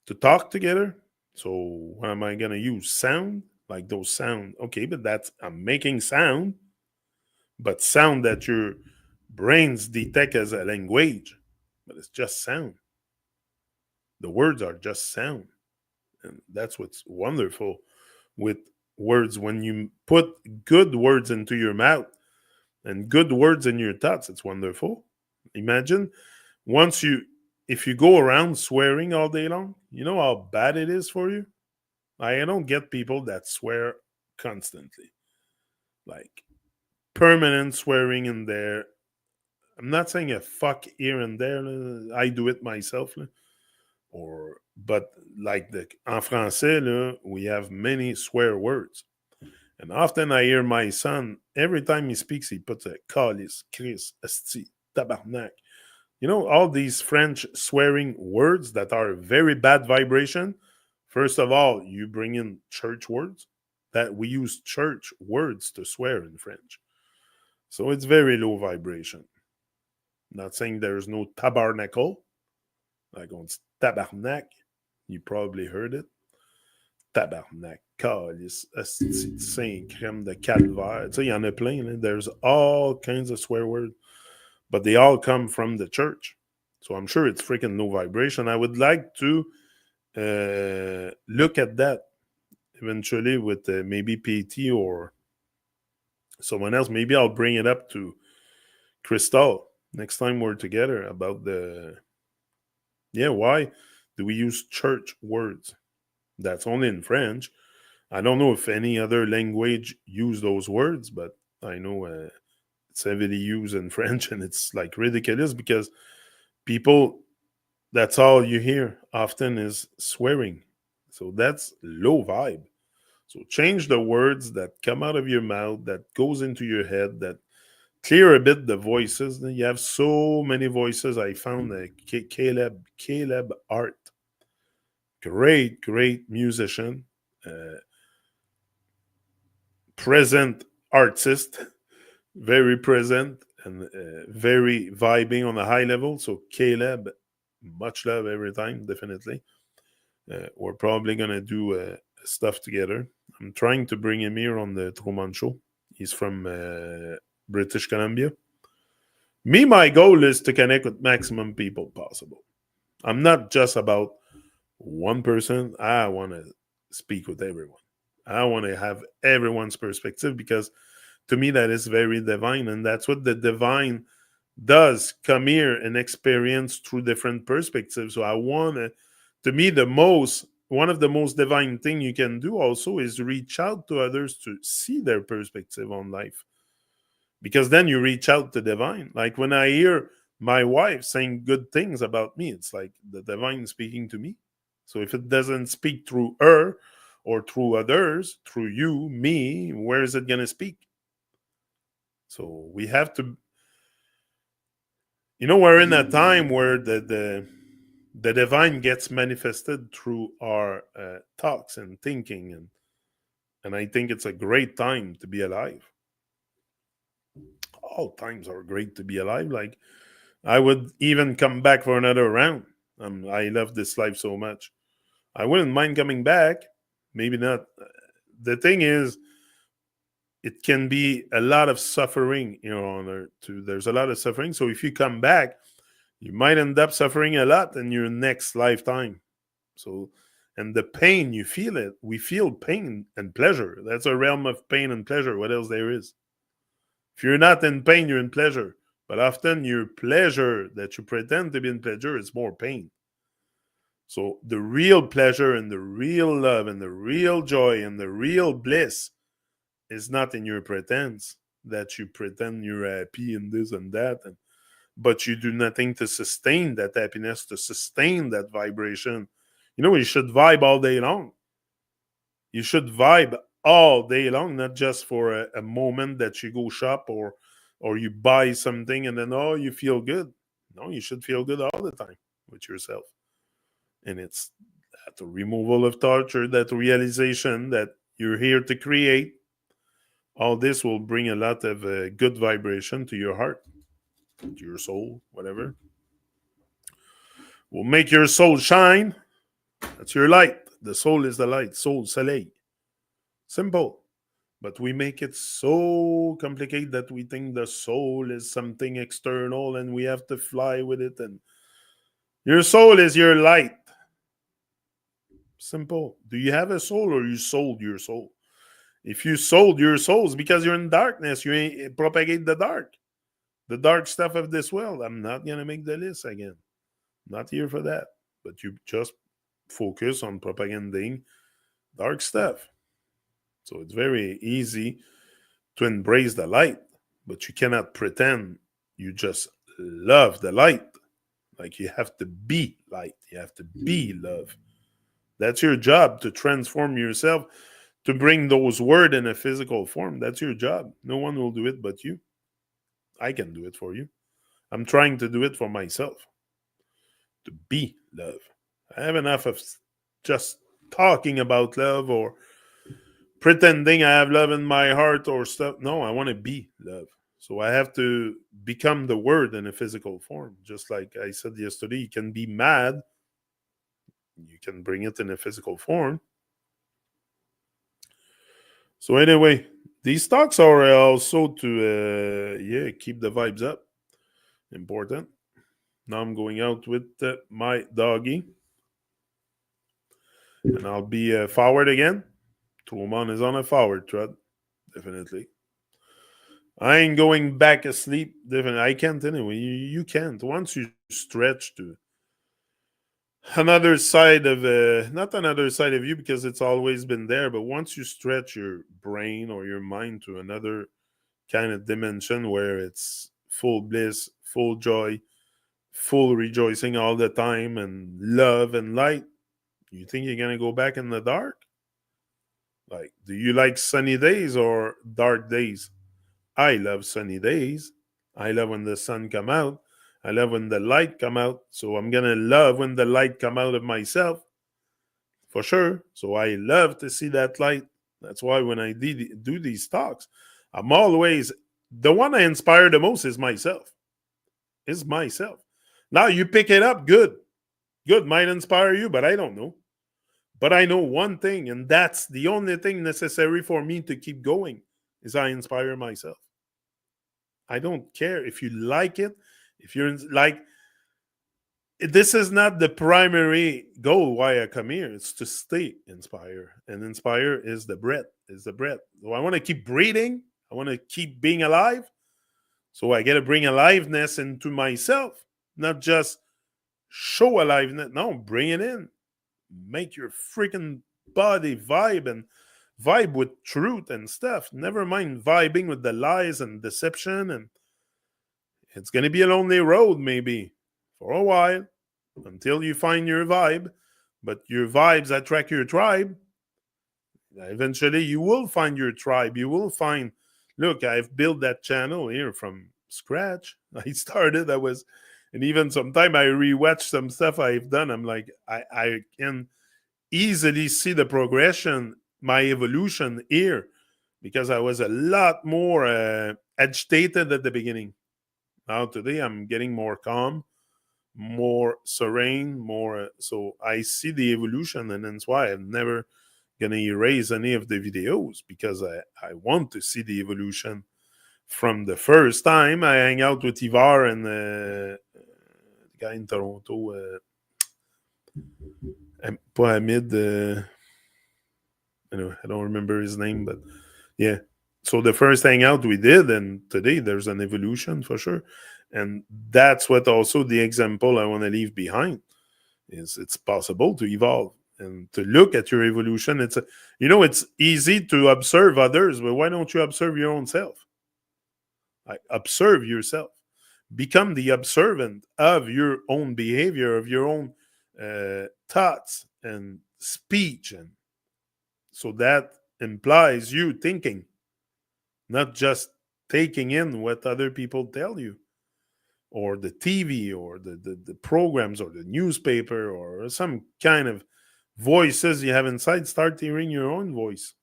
to talk together. So, what am I gonna use? Sound, like those sound. Okay, but that's I'm making sound, but sound that your brains detect as a language, but it's just sound. The words are just sound. And that's what's wonderful with words. When you put good words into your mouth and good words in your thoughts, it's wonderful. Imagine once you, if you go around swearing all day long, you know how bad it is for you? I don't get people that swear constantly, like permanent swearing in there. I'm not saying a fuck here and there. I do it myself. Or but like the en français, là, we have many swear words. And often I hear my son, every time he speaks, he puts a calice, Chris, esti, tabarnak. You know, all these French swearing words that are very bad vibration. First of all, you bring in church words that we use church words to swear in French. So it's very low vibration. Not saying there's no tabernacle, like on tabarnak. You probably heard it. Tabarnak, calice, esti, saint crème de calvaire. Tu sais, il y en a plein. Là. There's all kinds of swear words, but they all come from the church. So I'm sure it's freaking low vibration. I would like to look at that eventually with maybe PT or someone else. Maybe I'll bring it up to Crystal next time we're together about the, yeah, why do we use church words? That's only in French. I don't know if any other language use those words, but I know it's heavily used in French, and it's like ridiculous because people, that's all you hear often is swearing. So that's low vibe. So change the words that come out of your mouth, that goes into your head, that clear a bit the voices. You have so many voices. I found Caleb Art, great musician, uh, present artist, very present and very vibing on a high level. So Caleb, much love every time, definitely. We're probably gonna do stuff together. I'm trying to bring him here on the TruMon show. He's from British Columbia. Me, my goal is to connect with maximum people possible. I'm not just about one person. I want to speak with everyone. I want to have everyone's perspective because to me that is very divine, and that's what the divine does. Come here and experience through different perspectives. So I want to me, the most one of the most divine thing you can do also is reach out to others to see their perspective on life, because then you reach out to divine. Like when I hear my wife saying good things about me, it's like the divine speaking to me. So if it doesn't speak through her or through others, through you, me, where is it going to speak? So we have to, we're in a time where the divine gets manifested through our thoughts and thinking, and I think it's a great time to be alive. All times are great to be alive. Like I would even come back for another round. I love this life so much. I wouldn't mind coming back. Maybe not. The thing is, it can be a lot of suffering, on Earth too. There's a lot of suffering. So if you come back, you might end up suffering a lot in your next lifetime. So, and the pain, you feel it. We feel pain and pleasure. That's a realm of pain and pleasure. What else there is? If you're not in pain, you're in pleasure. But often your pleasure that you pretend to be in pleasure is more pain. So the real pleasure and the real love and the real joy and the real bliss is not in your pretense that you pretend you're happy and this and that, but you do nothing to sustain that happiness, to sustain that vibration. You should vibe all day long. You should vibe all day long, not just for a moment that you go shop or you buy something and then you feel good. No, you should feel good all the time with yourself. And it's that removal of torture, that realization that you're here to create. All this will bring a lot of good vibration to your heart, to your soul, whatever. Will make your soul shine. That's your light. The soul is the light. Soul, soleil. Simple. But we make it so complicated that we think the soul is something external and we have to fly with it. And your soul is your light. Simple. Do you have a soul or you sold your soul? If you sold your soul, it's because you're in darkness. You ain't propagate the dark stuff of this world. I'm not going to make the list again. Not here for that. But you just focus on propaganding dark stuff. So it's very easy to embrace the light, but you cannot pretend you just love the light. Like you have to be light. You have to be love. That's your job, to transform yourself, to bring those words in a physical form. That's your job. No one will do it but you. I can do it for you. I'm trying to do it for myself. To be love. I have enough of just talking about love or pretending I have love in my heart or stuff. No, I want to be love. So I have to become the word in a physical form. Just like I said yesterday, you can be mad. You can bring it in a physical form. So anyway, these talks are also to keep the vibes up. Important. Now I'm going out with my doggy, and I'll be forward again. TruMon is on a forward trot, definitely. I ain't going back asleep. Definitely, I can't anyway. You can't. Once you stretch to another side of not another side of you because it's always been there, but once you stretch your brain or your mind to another kind of dimension where it's full bliss, full joy, full rejoicing all the time, and love and light, you think you're gonna go back in the dark? Like, do you like sunny days or dark days? I love sunny days. I love when the sun come out. I love when the light come out. So I'm gonna love when the light come out of myself, for sure. So I love to see that light. That's why when I do these talks, I'm always the one I inspire the most is myself. Is myself. Now you pick it up, good. Good might inspire you, but I don't know. But I know one thing, and that's the only thing necessary for me to keep going, is I inspire myself. I don't care if you like it, if you're like, this is not the primary goal why I come here. It's to stay inspired. And inspire is the breath, So I want to keep breathing. I want to keep being alive. So I got to bring aliveness into myself, not just show aliveness. No, bring it in. Make your freaking body vibe and vibe with truth and stuff. Never mind vibing with the lies and deception. And it's going to be a lonely road, maybe, for a while, until you find your vibe. But your vibes attract your tribe. Eventually, you will find your tribe. You will find, look, I've built that channel here from scratch. And even sometime I rewatch some stuff I've done. I'm like, I can easily see the progression, my evolution here, because I was a lot more agitated at the beginning. Now today I'm getting more calm, more serene, more. So I see the evolution, and that's why I'm never gonna erase any of the videos because I want to see the evolution from the first time I hang out with Ivar and the guy in Toronto, pas Hamid, anyway, I don't remember his name, but yeah. So the first hangout we did, and today there's an evolution for sure, and that's what also the example I want to leave behind is it's possible to evolve and to look at your evolution. It's easy to observe others, but why don't you observe your own self? Like observe yourself, become the observant of your own behavior, of your own thoughts and speech, and so that implies you thinking, not just taking in what other people tell you, or the TV, or the programs, or the newspaper, or some kind of voices you have inside. Start hearing your own voice.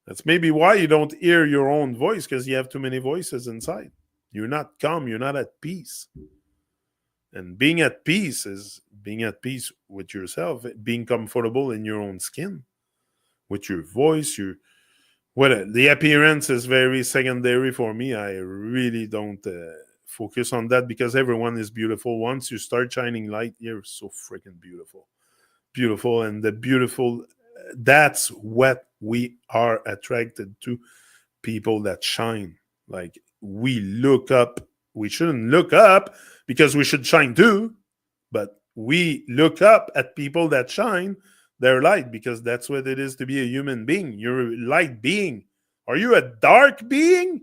That's maybe why you don't hear your own voice, because you have too many voices inside. You're not calm, you're not at peace. And being at peace is being at peace with yourself, being comfortable in your own skin, with your voice, your the appearance is very secondary for me. I really don't focus on that because everyone is beautiful. Once you start shining light, you're so freaking beautiful. Beautiful. And the beautiful, that's what we are attracted to, people that shine. Like we look up, we shouldn't look up because we should shine too, but we look up at people that shine their light because that's what it is to be a human being. You're a light being. Are you a dark being?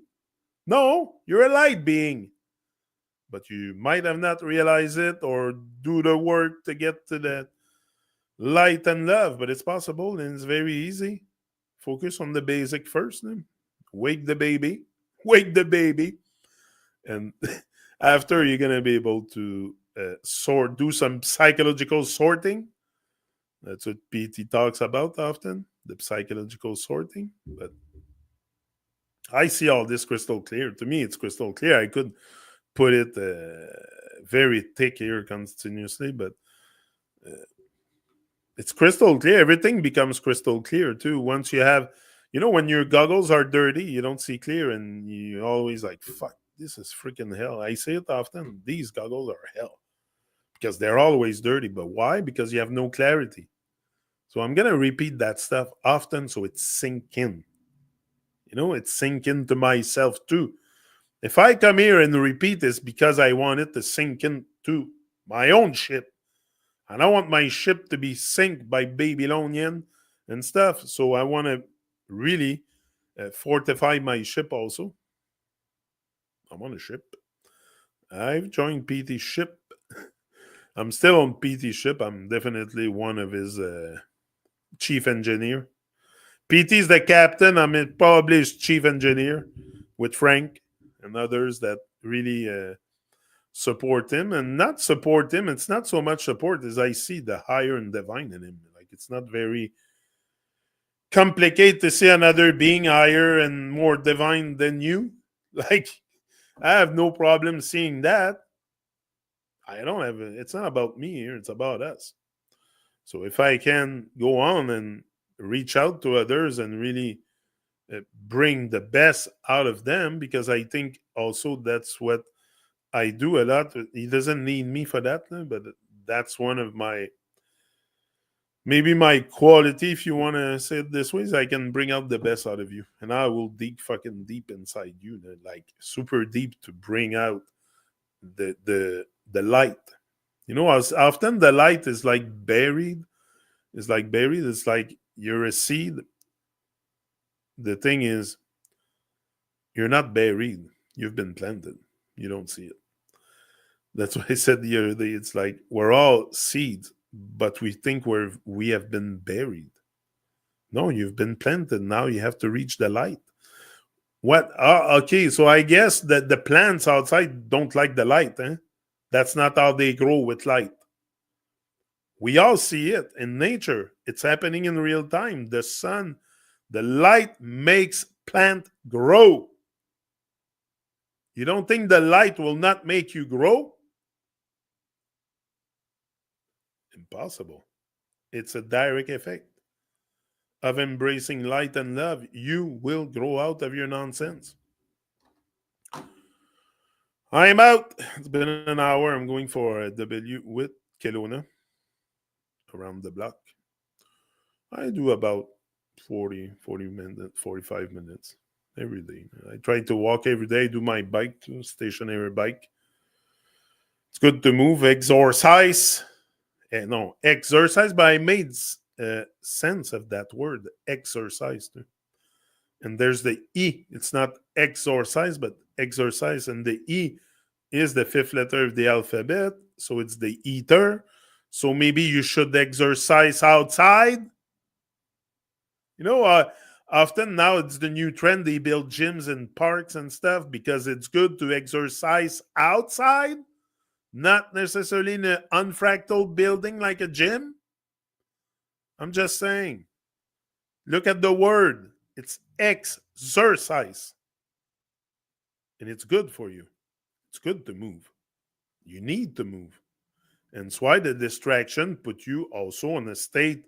No, you're a light being. But you might have not realized it or do the work to get to that light and love. But it's possible and it's very easy. Focus on the basic first. Then. Wake the baby. Wake the baby. And after you're going to be able to do some psychological sorting. That's what PT talks about often, the psychological sorting. But I see all this crystal clear. To me, it's crystal clear. I could put it very thick here continuously, but it's crystal clear. Everything becomes crystal clear too. Once you have, when your goggles are dirty, you don't see clear, and you always like, fuck, this is freaking hell. I say it often. These goggles are hell because they're always dirty. But why? Because you have no clarity. So I'm gonna repeat that stuff often so it sink in. It sink into myself too. If I come here and repeat this because I want it to sink into my own ship, and I want my ship to be sink by Babylonian and stuff. So I want to really fortify my ship also. I'm on a ship. I've joined PT ship. I'm still on PT ship. I'm definitely one of his chief engineer. PT's the captain. I'm probably his chief engineer with Frank and others that really support him. And not support him, it's not so much support as I see the higher and divine in him. Like it's not very complicated to see another being higher and more divine than you. Like I have no problem seeing that. I don't have it's not about me here, it's about us. So if I can go on and reach out to others and really bring the best out of them, because I think also that's what I do a lot. He doesn't need me for that, but that's one of maybe my quality, if you want to say it this way, is I can bring out the best out of you, and I will dig fucking deep inside you, like super deep, to bring out the light. As often the light is like buried. It's like buried. It's like you're a seed. The thing is, you're not buried. You've been planted. You don't see it. That's what I said the other day. It's like we're all seeds, but we think we have been buried. No, you've been planted. Now you have to reach the light. What? Okay, so I guess that the plants outside don't like the light. That's not how they grow with light. We all see it in nature. It's happening in real time. The sun, the light makes plant grow. You don't think the light will not make you grow? Impossible. It's a direct effect of embracing light and love. You will grow out of your nonsense. I'm out. It's been an hour. I'm going for a W with Kelowna around the block. I do about 40 minutes, 45 minutes every day. I try to walk every day, do my bike, stationary bike. It's good to move, exercise. No, exercise, but I made sense of that word, exercise. And there's the E. It's not exercise, but exercise. And the E is the fifth letter of the alphabet. So it's the ether. So maybe you should exercise outside. You know, often now it's the new trend. They build gyms and parks and stuff because it's good to exercise outside, not necessarily in an unfractal building like a gym. I'm just saying. Look at the word. It's exercise. And it's good for you. It's good to move. You need to move. And that's why the distraction put you also in a state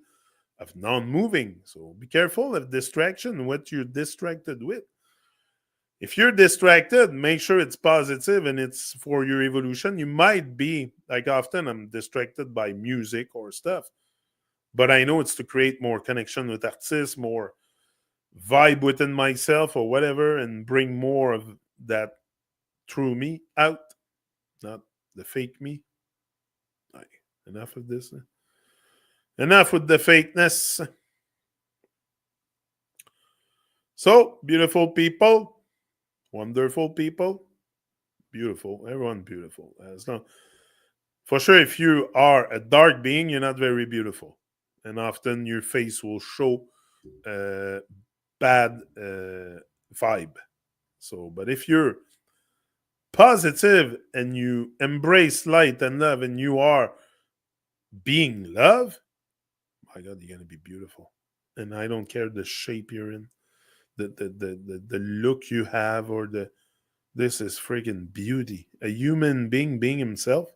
of non-moving. So be careful of distraction, what you're distracted with. If you're distracted, make sure it's positive and it's for your evolution. You might be, like often I'm distracted by music or stuff, but I know it's to create more connection with artists, more vibe within myself or whatever, and bring more of that true me out, not the fake me. Like, enough of this. Enough with the fakeness. So, beautiful people, wonderful people, beautiful, everyone beautiful. As long, for sure, if you are a dark being, you're not very beautiful. And often your face will show bad vibe. So, but if you're positive and you embrace light and love and you are being love, my God, you're gonna be beautiful. And I don't care the shape you're in, the look you have, or the this is freaking beauty. A human being himself,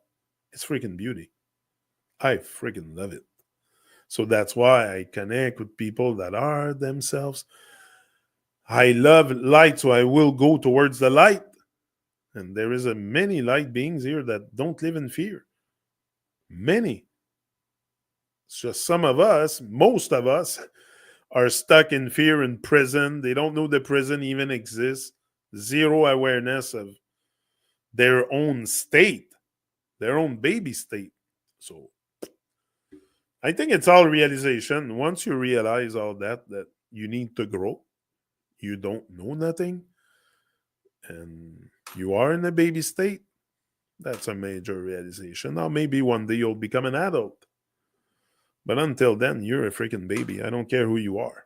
it's freaking beauty. I freaking love it. So that's why I connect with people that are themselves. I love light, so I will go towards the light. And there is a many light beings here that don't live in fear. Many. It's just some of us, most of us, are stuck in fear in prison. They don't know the prison even exists. Zero awareness of their own state, their own baby state. So I think it's all realization. Once you realize all that, that you need to grow, you don't know nothing, and you are in a baby state, that's a major realization. Now, maybe one day you'll become an adult. But until then, you're a freaking baby. I don't care who you are.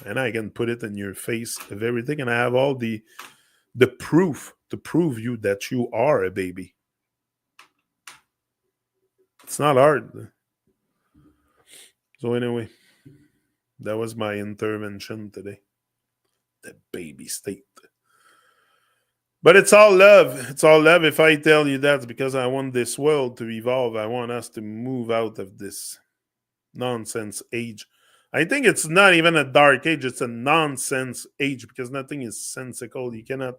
And I can put it in your face of everything, and I have all the proof to prove you that you are a baby. It's not hard. So anyway, that was my intervention today. The baby state. But it's all love. It's all love. If I tell you that's because I want this world to evolve, I want us to move out of this nonsense age. I think it's not even a dark age, it's a nonsense age because nothing is sensical. You cannot,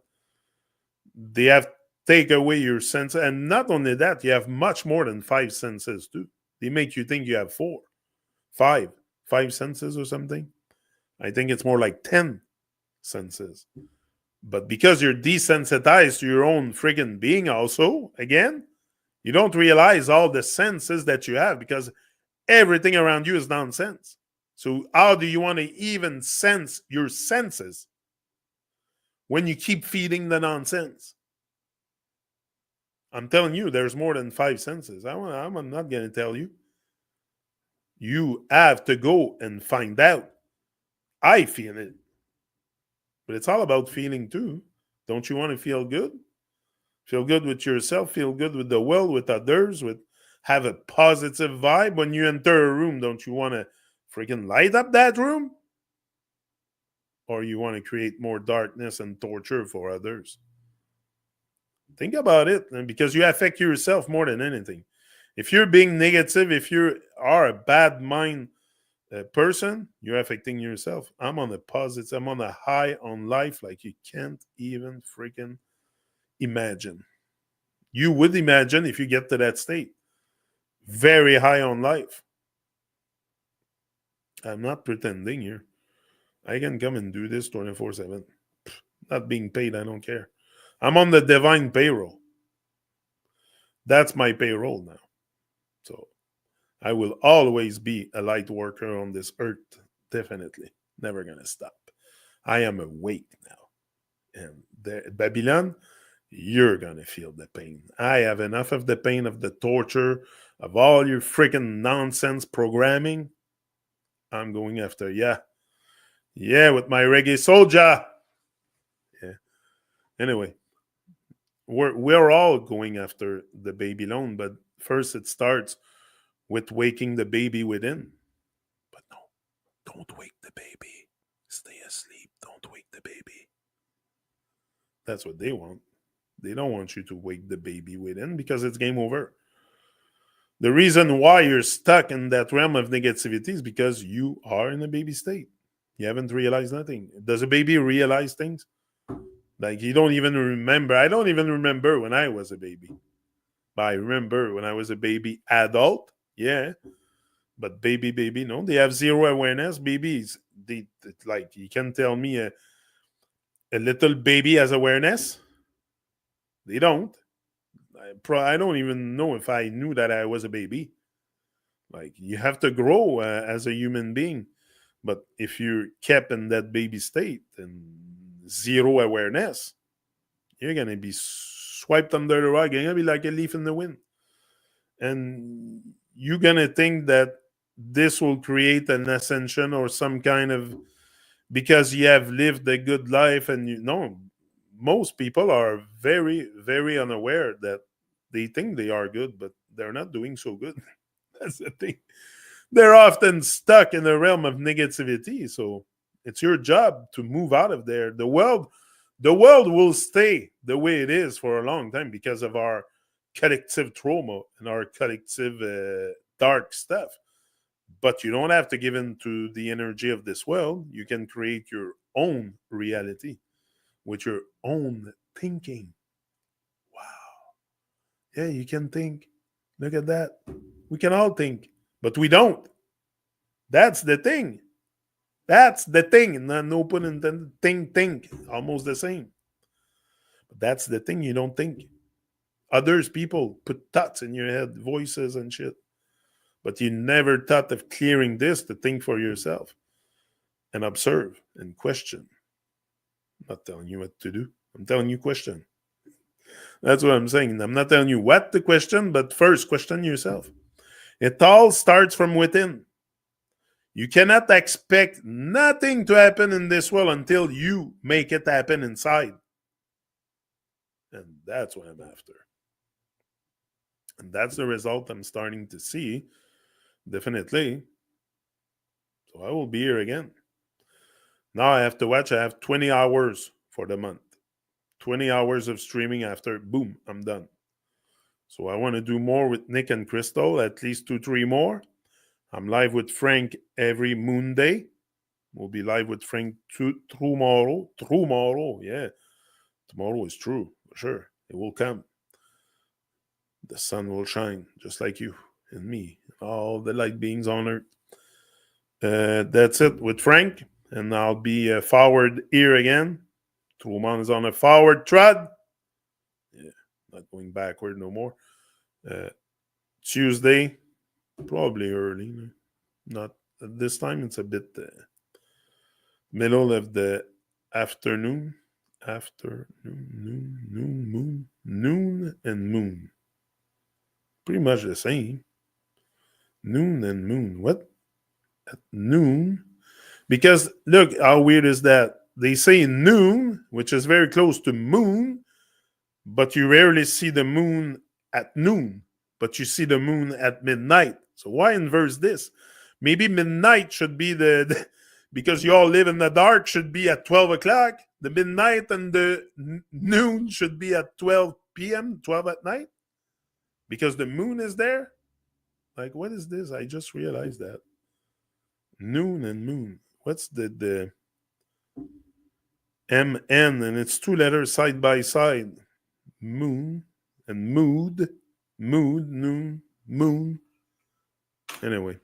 they have take away your sense. And not only that, you have much more than five senses too. They make you think you have four, five senses or something. I think it's more like 10 senses. But because you're desensitized to your own friggin' being, also, again, you don't realize all the senses that you have because everything around you is nonsense. So, how do you want to even sense your senses when you keep feeding the nonsense? I'm telling you, there's more than five senses. I'm not going to tell you. You have to go and find out. I feel it. But it's all about feeling too. Don't you want to feel good? Feel good with yourself, feel good with the world, with others, with have a positive vibe when you enter a room. Don't you want to freaking light up that room? Or you want to create more darkness and torture for others? Think about it, and because you affect yourself more than anything. If you're being negative, if you are a bad mind person, you're affecting yourself. I'm on a positive, I'm on a high on life like you can't even freaking imagine. You would imagine if you get to that state. Very high on life. I'm not pretending here. I can come and do this 24/7. Not being paid, I don't care. I'm on the divine payroll. That's my payroll now. So I will always be a light worker on this earth. Definitely. Never gonna stop. I am awake now. And Babylon, you're gonna feel the pain. I have enough of the pain, of the torture, of all your freaking nonsense programming. I'm going after, yeah. Yeah, with my reggae soldier. Yeah. Anyway, we're all going after the baby loan, but first it starts with waking the baby within. But no, don't wake the baby. Stay asleep. Don't wake the baby. That's what they want. They don't want you to wake the baby within because it's game over. The reason why you're stuck in that realm of negativity is because you are in a baby state. You haven't realized nothing. Does a baby realize things? Like you don't even remember. I don't even remember when I was a baby. But I remember when I was a baby adult. Yeah. But baby, no. They have zero awareness. Babies, they like you can tell me a little baby has awareness. They don't. I don't even know if I knew that I was a baby. Like you have to grow as a human being. But if you're kept in that baby state and zero awareness, you're gonna be swiped under the rug. You're gonna be like a leaf in the wind, and you're gonna think that this will create an ascension or some kind of because you have lived a good life. And you know, most people are very, very unaware that they think they are good, but they're not doing so good. That's the thing. They're often stuck in the realm of negativity. So it's your job to move out of there. The world will stay the way it is for a long time because of our collective trauma and our collective dark stuff. But you don't have to give in to the energy of this world. You can create your own reality with your own thinking. Wow. Yeah, you can think. Look at that. We can all think, but we don't. That's the thing. That's the thing. No pun intended. Think. Almost the same. But that's the thing. You don't think. Others people put thoughts in your head, voices and shit. But you never thought of clearing this to think for yourself and observe and question. I'm not telling you what to do. I'm telling you question. That's what I'm saying. I'm not telling you what to question, but first question yourself. It all starts from within. You cannot expect nothing to happen in this world until you make it happen inside. And that's what I'm after. And that's the result I'm starting to see. Definitely. So I will be here again. Now I have to watch. I have 20 hours for the month. 20 hours of streaming after, boom, I'm done. So I want to do more with Nick and Crystal, at least 2-3 more. I'm live with Frank every moon day. We'll be live with Frank tomorrow. Tomorrow, yeah. Tomorrow is true, for sure. It will come. The sun will shine, just like you and me, all the light beings on earth. That's it with Frank. And I'll be forward here again. TruMon is on a forward trot. Yeah, not going backward no more. Tuesday, probably early. Not at this time. It's a bit middle of the afternoon. Noon and moon. Pretty much the same. Noon and moon. What? At noon? Because look, how weird is that? They say noon, which is very close to moon, but you rarely see the moon at noon, but you see the moon at midnight. So why inverse this? Maybe midnight should be because you all live in the dark, should be at 12 o'clock. The midnight and the noon should be at 12 p.m., 12 at night, because the moon is there. Like, what is this? I just realized that. Noon and moon. What's the MN? And it's two letters side by side. Moon and mood. Mood, noon, moon. Anyway,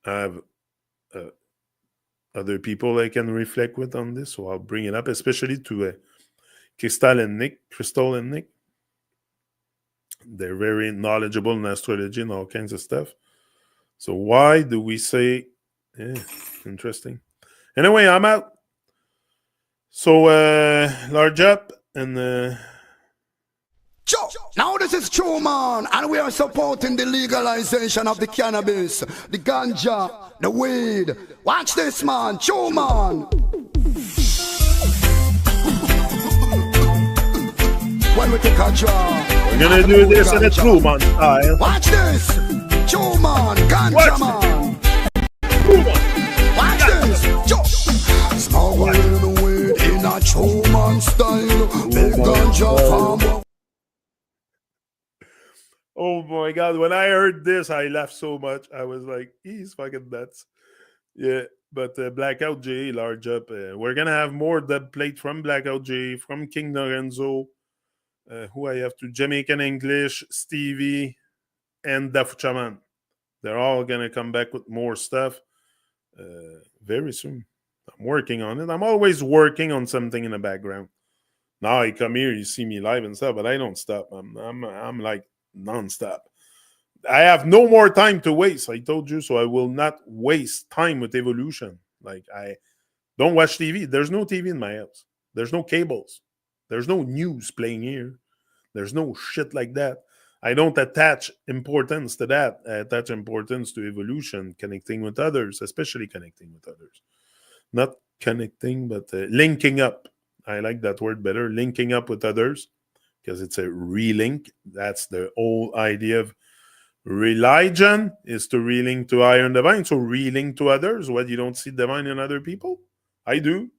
I have uh, other people I can reflect with on this, so I'll bring it up, especially to Crystal and Nick. They're very knowledgeable in astrology and all kinds of stuff. So why do we say, yeah, interesting. Anyway, I'm out. So large up and Joe. Now this is TruMon, and we are supporting the legalization of the cannabis, the ganja, the weed. Watch this, man, TruMon. When we take a draw, we're gonna do this in a TruMon style. Watch this, TruMon, ganja man. Watch this, Joe. Smoking the weed in a TruMon style, big ganja farmer. Oh my god, when I heard this, I laughed so much. I was like, he's fucking nuts. Yeah, but Blackout J, large up. We're gonna have more dub plate from Blackout J, from King Lorenzo, who I have to Jamaican English, Stevie, and Dafuchaman. They're all gonna come back with more stuff very soon. I'm working on it. I'm always working on something in the background. Now I come here, you see me live and stuff, but I don't stop. I'm like non-stop. I have no more time to waste. I told you, so I will not waste time with evolution. Like, I don't watch TV. There's no TV in my house. There's no cables. There's no news playing here. There's no shit like that. I don't attach importance to that. I attach importance to evolution, connecting with others, especially connecting with others. Not connecting, but linking up. I like that word better. Linking up with others, because it's a relink. That's the whole idea of religion, is to relink to higher and divine. So relink to others. What, you don't see divine in other people? I do.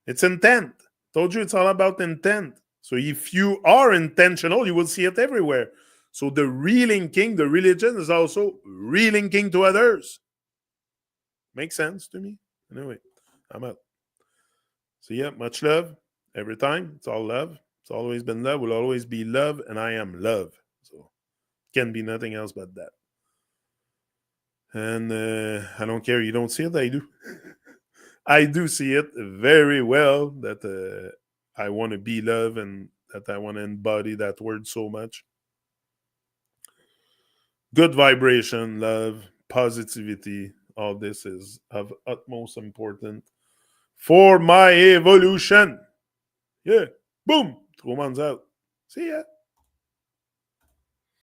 It's intent. Told you it's all about intent. So if you are intentional, you will see it everywhere. So the relinking, the religion, is also relinking to others. Makes sense to me. Anyway, I'm out. So yeah, much love every time. It's all love. It's always been love. Will always be love, and I am love. So can be nothing else but that. And I don't care. You don't see it. I do. I do see it very well. That I want to be love, and that I want to embody that word so much. Good vibration, love, positivity. All this is of utmost importance for my evolution. Yeah. Boom. TruMon's out. See ya.